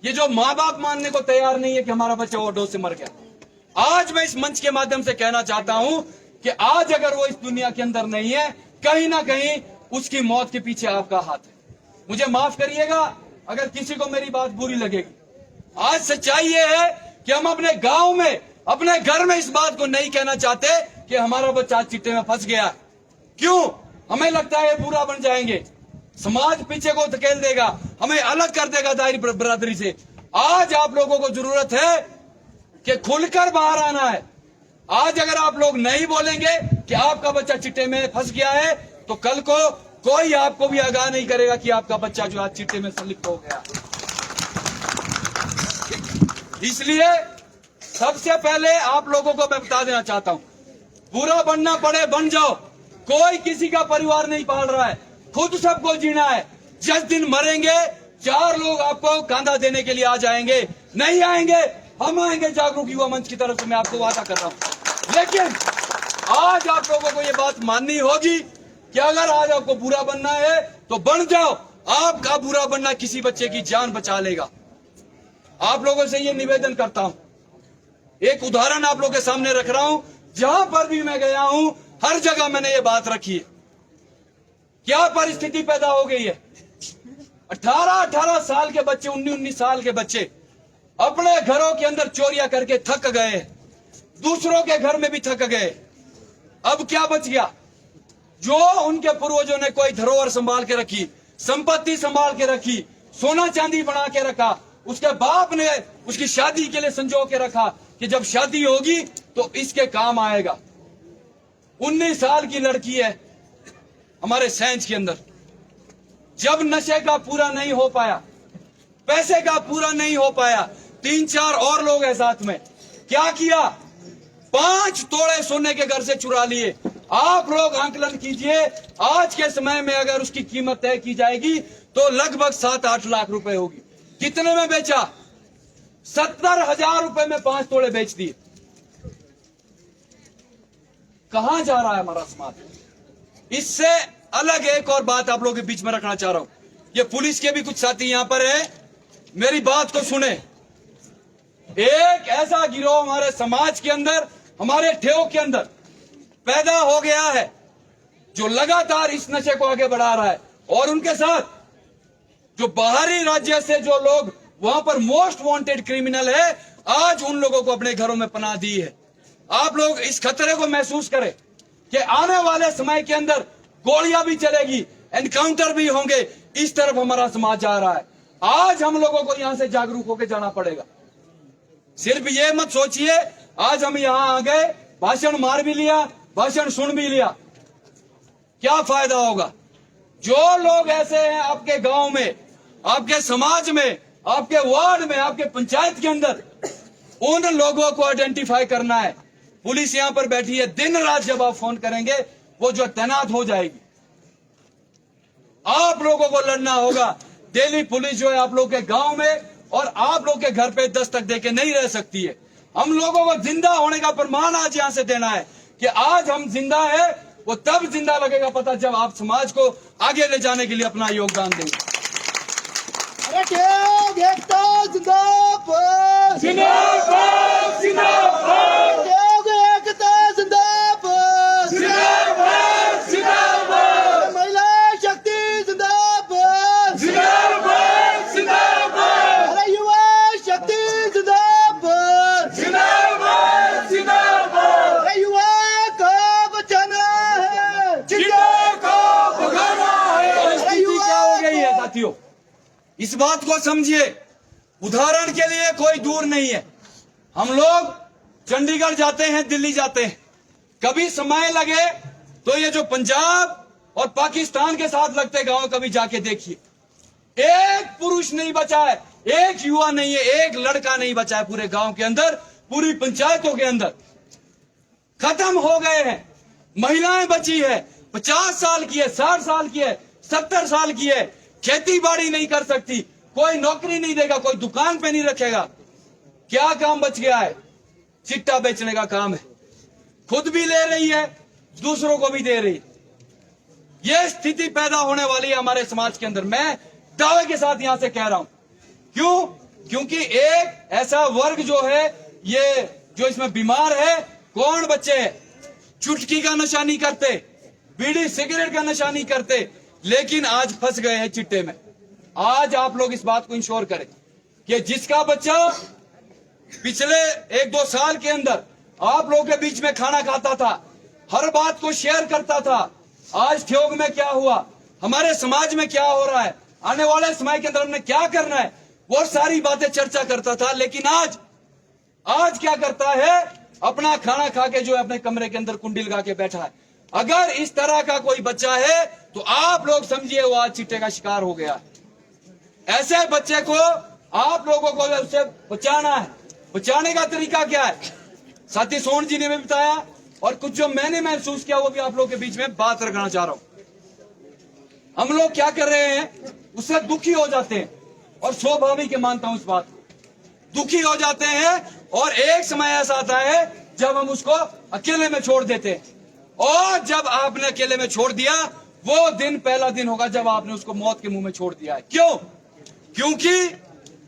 ये जो माँ बाप मानने को तैयार नहीं है कि हमारा बच्चा ओवरडोज से मर गया। आज मैं इस मंच के माध्यम से कहना चाहता हूं कि आज अगर वो इस दुनिया के अंदर नहीं है, कहीं ना कहीं उसकी मौत के पीछे आपका हाथ है। मुझे माफ करिएगा अगर किसी को मेरी बात बुरी लगेगी। आज सच्चाई ये है कि हम अपने गांव में, अपने घर में इस बात को नहीं कहना चाहते कि हमारा बच्चा चिट्टे में फंस गया। क्यों? हमें लगता है बुरा बन जाएंगे, समाज पीछे को धकेल देगा, हमें अलग कर देगा दायरी बरादरी से। आज आप लोगों को जरूरत है कि खुलकर बाहर आना है। आज अगर आप लोग नहीं बोलेंगे कि आपका बच्चा चिट्टे में फंस गया है, तो कल को कोई आपको भी आगाह नहीं करेगा कि आपका बच्चा जो आज चिट्टे में संलिप्त हो गया। इसलिए सबसे पहले आप लोगों को मैं बता देना चाहता हूं, बुरा बनना पड़े बन जाओ, कोई किसी का परिवार नहीं पाल रहा है, खुद सबको जीना है। जिस दिन मरेंगे 4 लोग आपको कांधा देने के लिए आ जाएंगे, नहीं आएंगे, हम आएंगे जागरूक युवा मंच की तरफ से, मैं आपको वादा कर रहा हूं। लेकिन आज आप लोगों को ये बात माननी होगी कि अगर आज आपको बुरा बनना है तो बन जाओ। आपका बुरा बनना किसी बच्चे की जान बचा लेगा। आप लोगों से ये निवेदन करता हूं, एक उदाहरण आप लोगों के सामने रख रहा हूं। जहां पर भी मैं गया हूं, हर जगह मैंने ये बात रखी है। क्या परिस्थिति पैदा हो गई है? 18-18 साल के बच्चे, 19-19 साल के बच्चे अपने घरों के अंदर चोरियां करके थक गए, दूसरों के घर में भी थक गए। अब क्या बच गया? जो उनके पूर्वजों ने कोई धरोहर संभाल के रखी, संपत्ति संभाल के रखी, सोना चांदी बना के रखा, उसके बाप ने उसकी शादी के लिए संजो के रखा कि जब शादी होगी तो इसके काम आएगा। 19 साल की लड़की है हमारे सैंज के अंदर, जब नशे का पूरा नहीं हो पाया, पैसे का पूरा नहीं हो पाया, 3-4 और लोग हैं साथ में। क्या किया? 5 तोड़े सोने के घर से चुरा लिए। आप लोग आंकलन कीजिए, आज के समय में अगर उसकी कीमत तय की जाएगी तो लगभग 7-8 लाख रुपए होगी। कितने में बेचा? 70,000 रुपए में 5 तोड़े बेच दिए। कहां जा रहा है हमारा समाज? इससे अलग एक और बात आप लोगों के बीच में रखना चाह रहा हूं। ये पुलिस के भी कुछ साथी यहां पर है, मेरी बात को सुने। एक ऐसा गिरोह हमारे समाज के अंदर, हमारे ठेव के अंदर पैदा हो गया है जो लगातार इस नशे को आगे बढ़ा रहा है, और उनके साथ जो बाहरी राज्य से जो लोग वहां पर मोस्ट वांटेड क्रिमिनल है, आज उन लोगों को अपने घरों में पनाह दी है। आप लोग इस खतरे को महसूस करें कि आने वाले समय के अंदर गोलियां भी चलेगी, एनकाउंटर भी होंगे। इस तरफ हमारा समाज जा रहा है। आज हम लोगों को यहां से जागरूक होकर जाना पड़ेगा। सिर्फ ये मत सोचिए आज हम यहां आ गए, भाषण मार भी लिया, भाषण सुन भी लिया, क्या फायदा होगा? जो लोग ऐसे हैं आपके गांव में, आपके समाज में, आपके वार्ड में, आपके पंचायत के अंदर, उन लोगों को आइडेंटिफाई करना है। पुलिस यहां पर बैठी है, दिन रात जब आप फोन करेंगे वो जो तैनात हो जाएगी। आप लोगों को लड़ना होगा। दिल्ली पुलिस जो है आप लोग के गांव में और आप लोग के घर पे दस्तक देके नहीं रह सकती है। हम लोगों को जिंदा होने का प्रमाण आज यहां से देना है कि आज हम जिंदा है। वो तब जिंदा लगेगा पता जब आप समाज को आगे ले जाने के लिए अपना योगदान देंगे। जिंदाबाद जिंदाबाद जिंदाबाद जिंदाबाद जिंदाबाद जिंदाबाद महिला शक्ति जिंदाबाद जिंदाबाद जिंदाबाद अरे युवा शक्ति जिंदाबाद जिंदाबाद जिंदाबाद अरे युवा को बचाना है, चिट्टे को भगाना है। स्थिति क्या हो गई है साथियों, इस बात को समझिए। उदाहरण के लिए कोई दूर नहीं है, हम लोग चंडीगढ़ जाते हैं, दिल्ली जाते हैं, कभी समय लगे तो ये जो पंजाब और पाकिस्तान के साथ लगते गांव कभी जाके देखिए, एक पुरुष नहीं बचा है, एक युवा नहीं है, एक लड़का नहीं बचा है पूरे गांव के अंदर, पूरी पंचायतों के अंदर। खत्म हो गए हैं। महिलाएं बची है, 50 साल की है, 60 साल की है, 70 साल की है, खेती बाड़ी नहीं कर सकती, कोई नौकरी नहीं देगा, कोई दुकान पे नहीं रखेगा। क्या काम बच गया है? चिट्टा बेचने का काम है। खुद भी ले रही है, दूसरों को भी दे रही है। यह स्थिति पैदा होने वाली है हमारे समाज के अंदर। मैं दावे के साथ यहां से कह रहा हूं। क्यों? क्योंकि एक ऐसा वर्ग जो है, ये जो इसमें बीमार है, कौन बच्चे हैं? चुटकी का नशा नहीं करते, बीड़ी सिगरेट का नशा नहीं करते, लेकिन आज फंस गए हैं चिट्टे में। आज आप लोग इस बात को इंश्योर करें कि जिसका बच्चा पिछले 1-2 साल के अंदर आप लोगों के बीच में खाना खाता था, हर बात को शेयर करता था, आज ठियोग में क्या हुआ, हमारे समाज में क्या हो रहा है, आने वाले समय के अंदर हमने क्या करना है, वो सारी बातें चर्चा करता था। लेकिन आज क्या करता है? अपना खाना खा के जो है अपने कमरे के अंदर कुंडी लगा के बैठा है। अगर इस तरह का कोई बच्चा है तो आप लोग समझिए वो आज चिट्टे का शिकार हो गया है। ऐसे बच्चे को आप लोगों को उससे बचाना है। बचाने का तरीका क्या है? साथी सोन जी ने भी बताया, और कुछ जो मैंने महसूस किया वो भी आप लोगों के बीच में बात रखना चाह रहा हूं। हम लोग क्या कर रहे हैं, उससे दुखी हो जाते हैं, और स्वाभाविक मानता हूं इस बात, दुखी हो जाते हैं, और एक समय ऐसा आता है जब हम उसको अकेले में छोड़ देते हैं। और जब आपने अकेले में छोड़ दिया, वो दिन पहला दिन होगा जब आपने उसको मौत के मुंह में छोड़ दिया है। क्यों? क्योंकि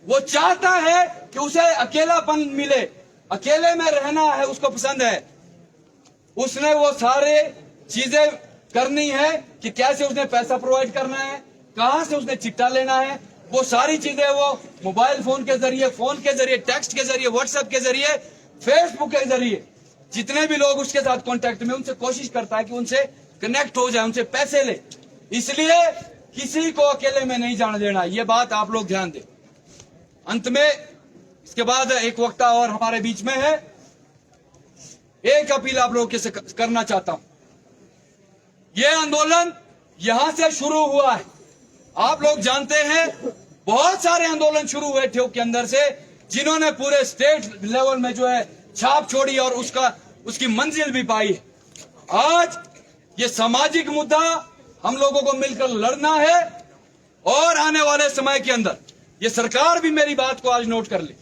वो चाहता है कि उसे अकेलापन मिले, अकेले में रहना है उसको पसंद है। उसने वो सारे चीजें करनी है कि कैसे उसने पैसा प्रोवाइड करना है, कहां से उसने चिट्टा लेना है, वो सारी चीजें वो मोबाइल फोन के जरिए, टेक्स्ट के जरिए, व्हाट्सएप के जरिए, फेसबुक के जरिए, जितने भी लोग उसके साथ कांटेक्ट में, उनसे कोशिश करता है कि उनसे कनेक्ट हो जाए, उनसे पैसे ले। इसलिए किसी को अकेले में नहीं जाने देना, ये बात आप लोग ध्यान दें। अंत में इसके बाद एक वक्ता और हमारे बीच में है, एक अपील आप लोगों से करना चाहता हूं। यह आंदोलन यहां से शुरू हुआ है। आप लोग जानते हैं बहुत सारे आंदोलन शुरू हुए ठेव के अंदर से, जिन्होंने पूरे स्टेट लेवल में जो है छाप छोड़ी और उसकी मंजिल भी पाई है। आज ये सामाजिक मुद्दा हम लोगों को मिलकर लड़ना है और आने वाले समय के अंदर ये सरकार भी मेरी बात को आज नोट कर ले।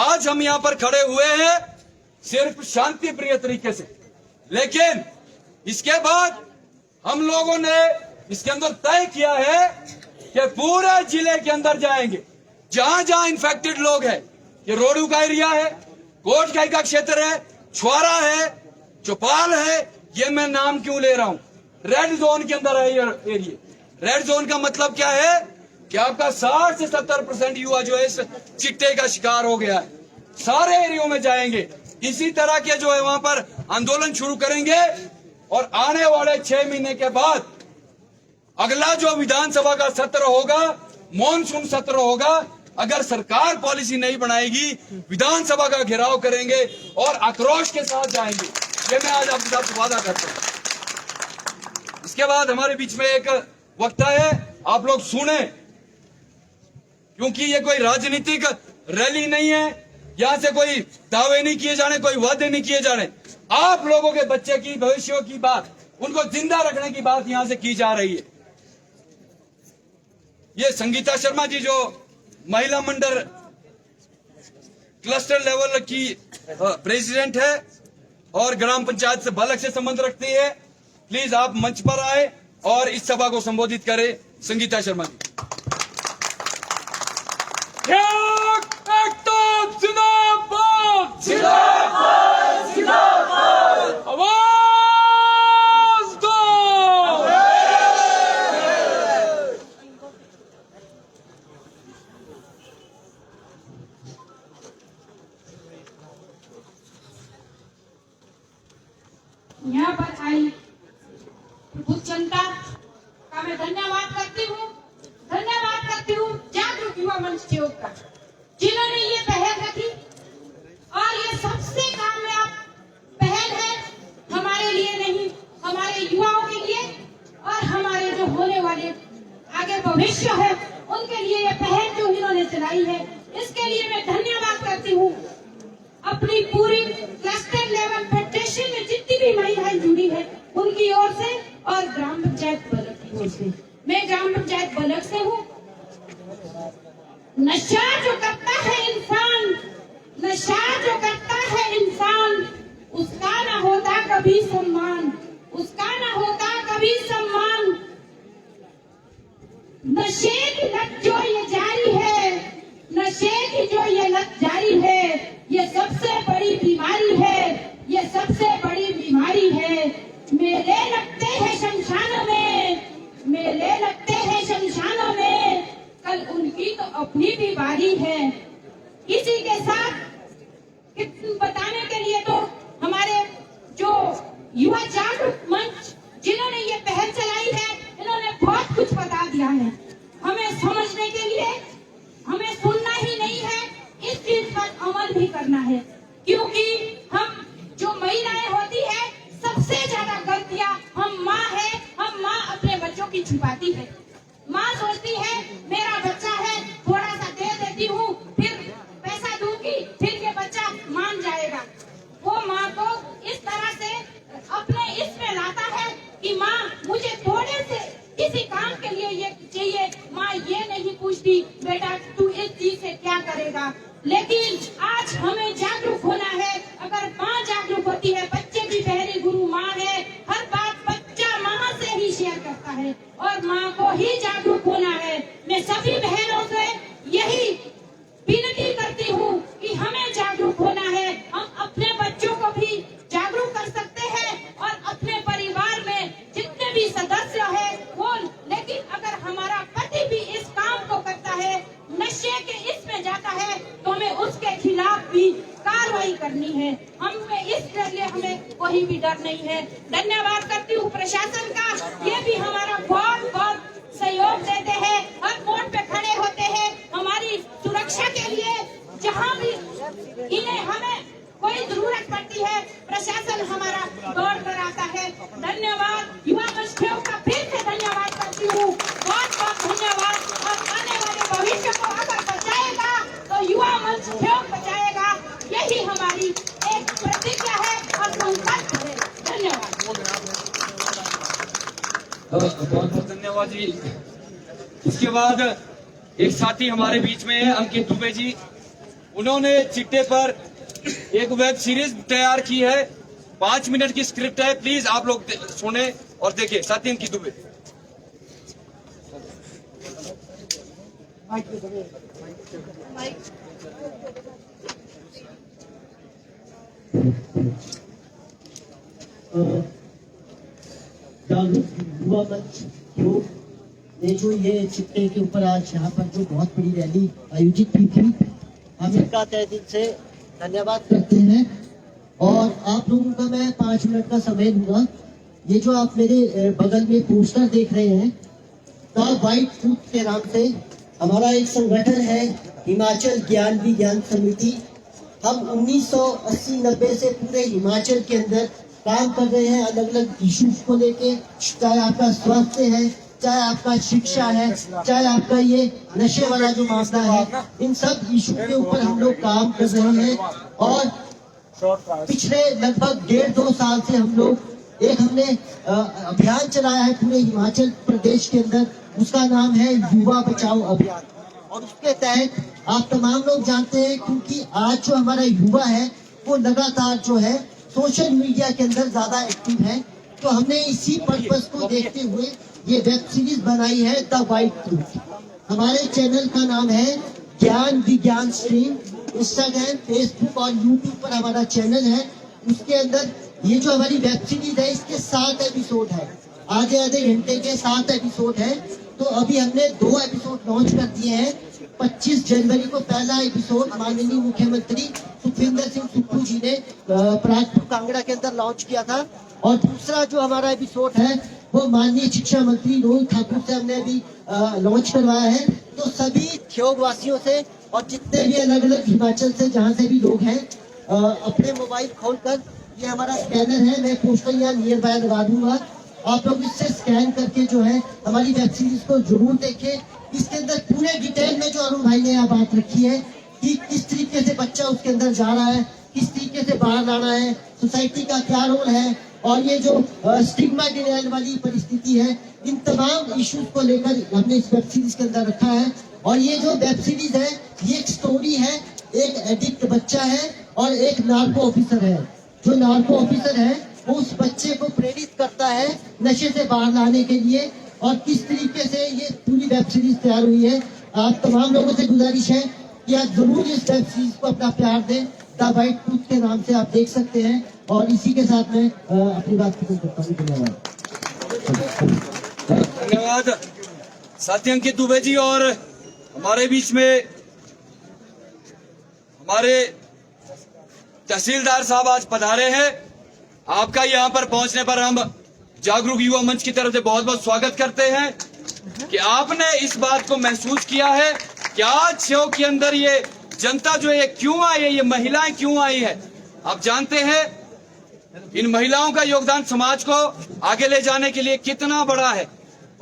आज हम यहां पर खड़े हुए हैं सिर्फ शांति प्रिय तरीके से, लेकिन इसके बाद हम लोगों ने इसके अंदर तय किया है कि पूरे जिले के अंदर जाएंगे, जहां जहां इन्फेक्टेड लोग हैं। ये रोडू का एरिया है, कोटखाई का क्षेत्र है, छुआरा है, चौपाल है, ये मैं नाम क्यों ले रहा हूं, रेड जोन के अंदर है ये एरिया। रेड जोन का मतलब क्या है कि आपका 60 से 70% युवा जो है इस चिट्टे का शिकार हो गया है। सारे एरियो में जाएंगे, इसी तरह के जो है वहां पर आंदोलन शुरू करेंगे और आने वाले 6 महीने के बाद अगला जो विधानसभा का सत्र होगा, मॉनसून सत्र होगा, अगर सरकार पॉलिसी नहीं बनाएगी, विधानसभा का घेराव करेंगे और आक्रोश के साथ जाएंगे। ये मैं आज आपके साथ वादा करता हूं। इसके बाद हमारे बीच में एक वक्ता है, आप लोग सुने, क्योंकि ये कोई राजनीतिक रैली नहीं है, यहां से कोई दावे नहीं किए जाने, कोई वादे नहीं किए जाने। आप लोगों के बच्चे की भविष्य की बात, उनको जिंदा रखने की बात यहां से की जा रही है। ये संगीता शर्मा जी जो महिला मंडल क्लस्टर लेवल की प्रेसिडेंट है और ग्राम पंचायत से बालक से संबंध रखती है, प्लीज आप मंच पर आए और इस सभा को संबोधित करें। संगीता शर्मा जी। जिंदाबाद जिंदाबाद जिंदाबाद आवाज दो। यहाँ पर आई प्रबुद्ध जनता का मैं धन्यवाद करती हूँ जागरूक युवा मंच ठेऊक का, जिन्होंने ये पहल रखी और ये सबसे कामयाब पहल है हमारे लिए नहीं, हमारे युवाओं के लिए और हमारे जो होने वाले आगे भविष्य है उनके लिए ये पहल जो इन्होंने चलाई है, इसके लिए मैं धन्यवाद करती हूँ अपनी पूरी क्लस्टर लेवल फेडरेशन में जितनी भी महिलाएं जुड़ी है उनकी ओर से और ग्राम पंचायत बलक की ओर से। मैं ग्राम पंचायत बलक से हूँ। नशा जो करता है इंसान, उसका ना होता कभी सम्मान, नशे की लत जो ये जारी है, ये सबसे बड़ी बीमारी है, मेले लगते हैं शमशानों में, कल उनकी तो अपनी भी बारी है। इसी के साथ बताने के लिए तो हमारे जो युवा जागरूक मंच जिन्होंने ये पहल चलाई है, इन्होंने बहुत कुछ बता दिया है। हमें समझने के लिए हमें सुनना ही नहीं है, इस चीज पर अमल भी करना है, क्योंकि हम जो महिलाएं होती है सबसे ज्यादा गलतियां हम माँ अपने बच्चों की छुपाती है। माँ सोचती है मेरा बच्चा है, थोड़ा सा दे देती हूँ, फिर पैसा दूंगी, फिर ये बच्चा मान जाएगा। वो माँ को इस तरह से अपने इसमें लाता है कि माँ मुझे थोड़े से किसी काम के लिए ये चाहिए, माँ ये नहीं पूछती बेटा तू इस चीज से क्या करेगा। लेकिन आज हमें जागरूक होना है। अगर माँ जागरूक होती है, बच्चे की पहली गुरु माँ है, हर बात बच्चा माँ से ही शेयर करता है और माँ को ही जागरूक होना है। मैं सभी बहनों से यही विनती करती हूँ कि हमें जागरूक होना है। हम अपने बच्चों को भी जागरूक कर सकते हैं और अपने परिवार में जितने भी सदस्य है वो, लेकिन अगर हमारा पति भी इस काम को करता है, नशे के इसमें जाता है, तो हमें उसके खिलाफ भी कार्रवाई करनी है। इसके लिए हमें कोई भी डर नहीं है। धन्यवाद करती हूँ प्रशासन का, ये भी हमारा बहुत सहयोग देते हैं, हर मोड़ पे खड़े होते हैं हमारी सुरक्षा के लिए। जहाँ भी हमें कोई जरूरत पड़ती है, प्रशासन हमारा दौड़ कर आता है। धन्यवाद। युवा मंच ठेऊक का फिर से धन्यवाद करती हूँ, बहुत धन्यवाद। और आने वाले भविष्य को अगर बचाएगा तो युवा मंच धन्यवाद जी। उसके बाद एक साथी हमारे बीच में है, अंकित दुबे जी। उन्होंने चिट्टे पर एक वेब सीरीज तैयार की है, 5 मिनट की स्क्रिप्ट है। प्लीज आप लोग सुने और देखिए। साथी अंकित दुबे। युवा मंच योग ने जो ये चिट्टे के ऊपर आज यहाँ पर जो बहुत बड़ी रैली आयोजित की थी, हम इनका तहे दिल से धन्यवाद करते हैं। और आप लोगों का मैं 5 मिनट का समय दूंगा। ये जो आप मेरे बगल में पोस्टर देख रहे हैं, द वाइट ट्रूथ के नाम से हमारा एक संगठन है, हिमाचल ज्ञान विज्ञान समिति। हम 1980-90 से पूरे हिमाचल के अंदर काम कर रहे हैं, अलग अलग इश्यूज को लेके, चाहे आपका स्वास्थ्य है, चाहे आपका शिक्षा है, चाहे आपका ये नशे वाला जो मामला है, इन सब इशू के ऊपर हम लोग काम कर रहे हैं। और पिछले लगभग 1.5-2 साल से हम लोग हमने अभियान चलाया है पूरे हिमाचल प्रदेश के अंदर, उसका नाम है युवा बचाओ अभियान। और उसके तहत आप तमाम लोग जानते हैं, क्योंकि आज जो हमारा युवा है वो लगातार जो है सोशल मीडिया के अंदर ज्यादा एक्टिव है, तो हमने इसी पर्पस को देखते हुए ये वेब सीरीज बनाई है, द वाइट ट्रूथ। हमारे चैनल का नाम है ज्ञान विज्ञान स्ट्रीम। इंस्टाग्राम, फेसबुक और यूट्यूब पर हमारा चैनल है। उसके अंदर ये जो हमारी वेब सीरीज है, इसके 7 एपिसोड है, आधे घंटे के 7 एपिसोड है। तो अभी हमने 2 एपिसोड लॉन्च कर दिए हैं। 25 जनवरी को पहला एपिसोड माननीय मुख्यमंत्री सुखविंदर सिंह सुक्खू जी ने प्रागपुर कांगड़ा के अंदर लॉन्च किया था। और दूसरा जो हमारा एपिसोड है वो माननीय शिक्षा मंत्री रोहित ठाकुर से हमने अभी लॉन्च करवाया है। तो सभी ठियोग वासियों से और जितने भी अलग अलग हिमाचल से जहाँ से भी लोग हैं, अपने मोबाइल खोलकर, ये हमारा स्कैनर है, मैं पोस्टर यहाँ नियर बाय लगा दूंगा, आप लोग इससे स्कैन करके जो है हमारी वेब सीरीज को जरूर देखें। इसके अंदर पूरे डिटेल में जो अरुण भाई ने यहाँ बात रखी है कि किस तरीके से बच्चा उसके अंदर जा रहा है, किस तरीके से बाहर लाना है, सोसाइटी का क्या रोल है, और ये जो स्टिग्मा डिनायल वाली परिस्थिति है, इन तमाम इश्यूज को लेकर हमने इस वेब सीरीज के अंदर रखा है। और ये जो वेब सीरीज है, ये एक स्टोरी है, एक एडिक्ट बच्चा है और एक नार्को ऑफिसर है। जो नार्को ऑफिसर है वो उस बच्चे को प्रेरित करता है नशे से बाहर लाने के लिए, और किस तरीके से ये पूरी वेब सीरीज तैयार हुई है। आप तमाम लोगों से गुजारिश है कि आप जरूर इस वेब सीरीज को अपना प्यार दें। द वाइट ट्रूथ के नाम से आप देख सकते हैं। और इसी के साथ मैं अपनी बात खत्म करता हूँ। धन्यवाद साथी अंकित दुबे जी। और हमारे बीच में हमारे तहसीलदार साहब आज पधारे हैं। आपका यहाँ पर पहुंचने पर हम जागरूक युवा मंच की तरफ से बहुत बहुत स्वागत करते हैं कि आपने इस बात को महसूस किया है कि आज शो के अंदर ये जनता जो है क्यों आई है, ये महिलाएं क्यों आई है। आप जानते हैं इन महिलाओं का योगदान समाज को आगे ले जाने के लिए कितना बड़ा है।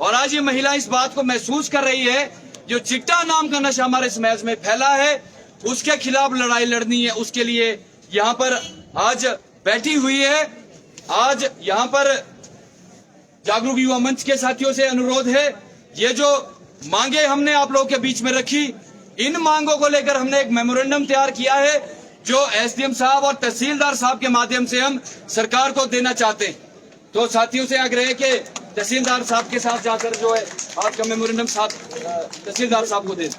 और आज ये महिला इस बात को महसूस कर रही है, जो चिट्टा नाम का नशा हमारे समाज में फैला है, उसके खिलाफ लड़ाई लड़नी है। उसके लिए यहाँ पर आज बैठी हुई है। आज यहाँ पर जागरूक युवा मंच के साथियों से अनुरोध है, ये जो मांगे हमने आप लोगों के बीच में रखी, इन मांगों को लेकर हमने एक मेमोरेंडम तैयार किया है, जो एसडीएम साहब और तहसीलदार साहब के माध्यम से हम सरकार को देना चाहते हैं। तो साथियों से आग्रह है कि तहसीलदार साहब के साथ जाकर जो है आपका मेमोरेंडम तहसीलदार साहब को दे।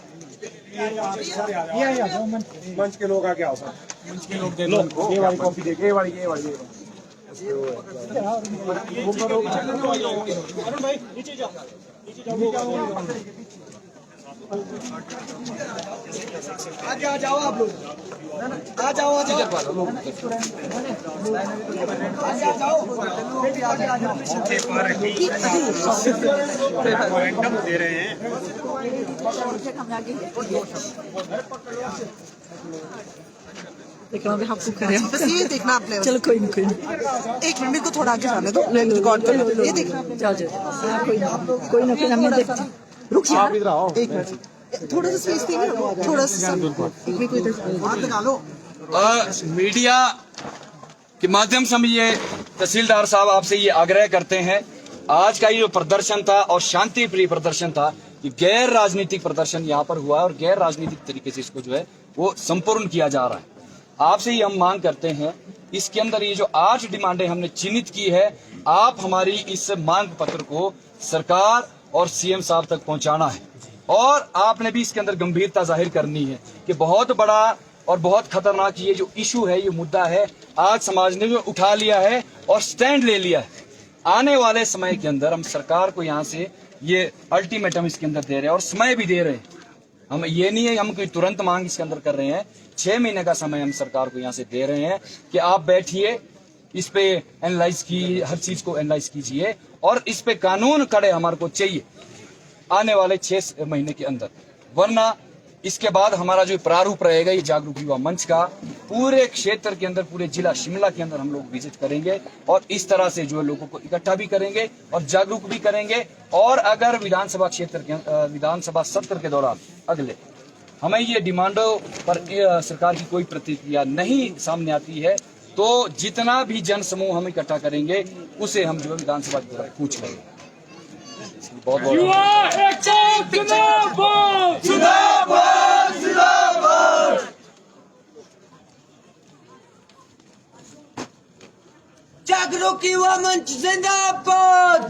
मंच के लोग आगे आओ सर, मंच के लोग ये वाली कॉपी दे, ये वाली अरुण भाई नीचे जाओ, आ जाओ आप लोग, आ जाओ दे रहे हैं। देखना भी आपको करें, बस ये देखना आपने। चलो कोई नहीं, एक मिनट मेरे को थोड़ा आगे जाने दो, रिकॉर्ड कर लो। ये देखना कोई ना हमने देखा। रुक जाओ एक मिनट, थोड़ा सा स्पेस देंगे, थोड़ा सा मीडिया के माध्यम से हम ये तहसीलदार साहब आपसे ये आग्रह करते हैं आज का ये जो प्रदर्शन था और शांति प्रिय प्रदर्शन था, ये गैर राजनीतिक प्रदर्शन यहाँ पर हुआ और गैर राजनीतिक तरीके से इसको जो है वो संपूर्ण किया जा रहा है। आपसे ही हम मांग करते हैं, इसके अंदर ये जो 8 डिमांडें हमने चिन्हित की है, आप हमारी इस मांग पत्र को सरकार और सीएम साहब तक पहुंचाना है और आपने भी इसके अंदर गंभीरता जाहिर करनी है कि बहुत बड़ा और बहुत खतरनाक ये जो इशू है, ये मुद्दा है, आज समाज ने जो उठा लिया है और स्टैंड ले लिया है। आने वाले समय के अंदर हम सरकार को यहाँ से ये अल्टीमेटम इसके अंदर दे रहे हैं और समय भी दे रहे हैं। हम ये नहीं है हम कोई तुरंत मांग इसके अंदर कर रहे हैं, 6 महीने का समय हम सरकार को यहाँ से दे रहे हैं कि आप बैठिए, इस पे एनालाइज की, हर चीज को एनालाइज कीजिए और इस पे कानून कड़े हमारे को चाहिए आने वाले 6 महीने के अंदर। वरना इसके बाद हमारा जो प्रारूप रहेगा ये जागरूक युवा मंच का, पूरे क्षेत्र के अंदर, पूरे जिला शिमला के अंदर हम लोग विजिट करेंगे और इस तरह से जो लोगों को इकट्ठा भी करेंगे और जागरूक भी करेंगे। और अगर विधानसभा क्षेत्र के विधानसभा सत्र के दौरान अगले हमें ये डिमांडों पर सरकार की कोई प्रतिक्रिया नहीं सामने आती है, तो जितना भी जन समूह हम इकट्ठा करेंगे उसे हम जो है विधानसभा के दौरान पूछ लेंगे। बहुत बहुत जागरूक युवा मंच जिंदाबाद।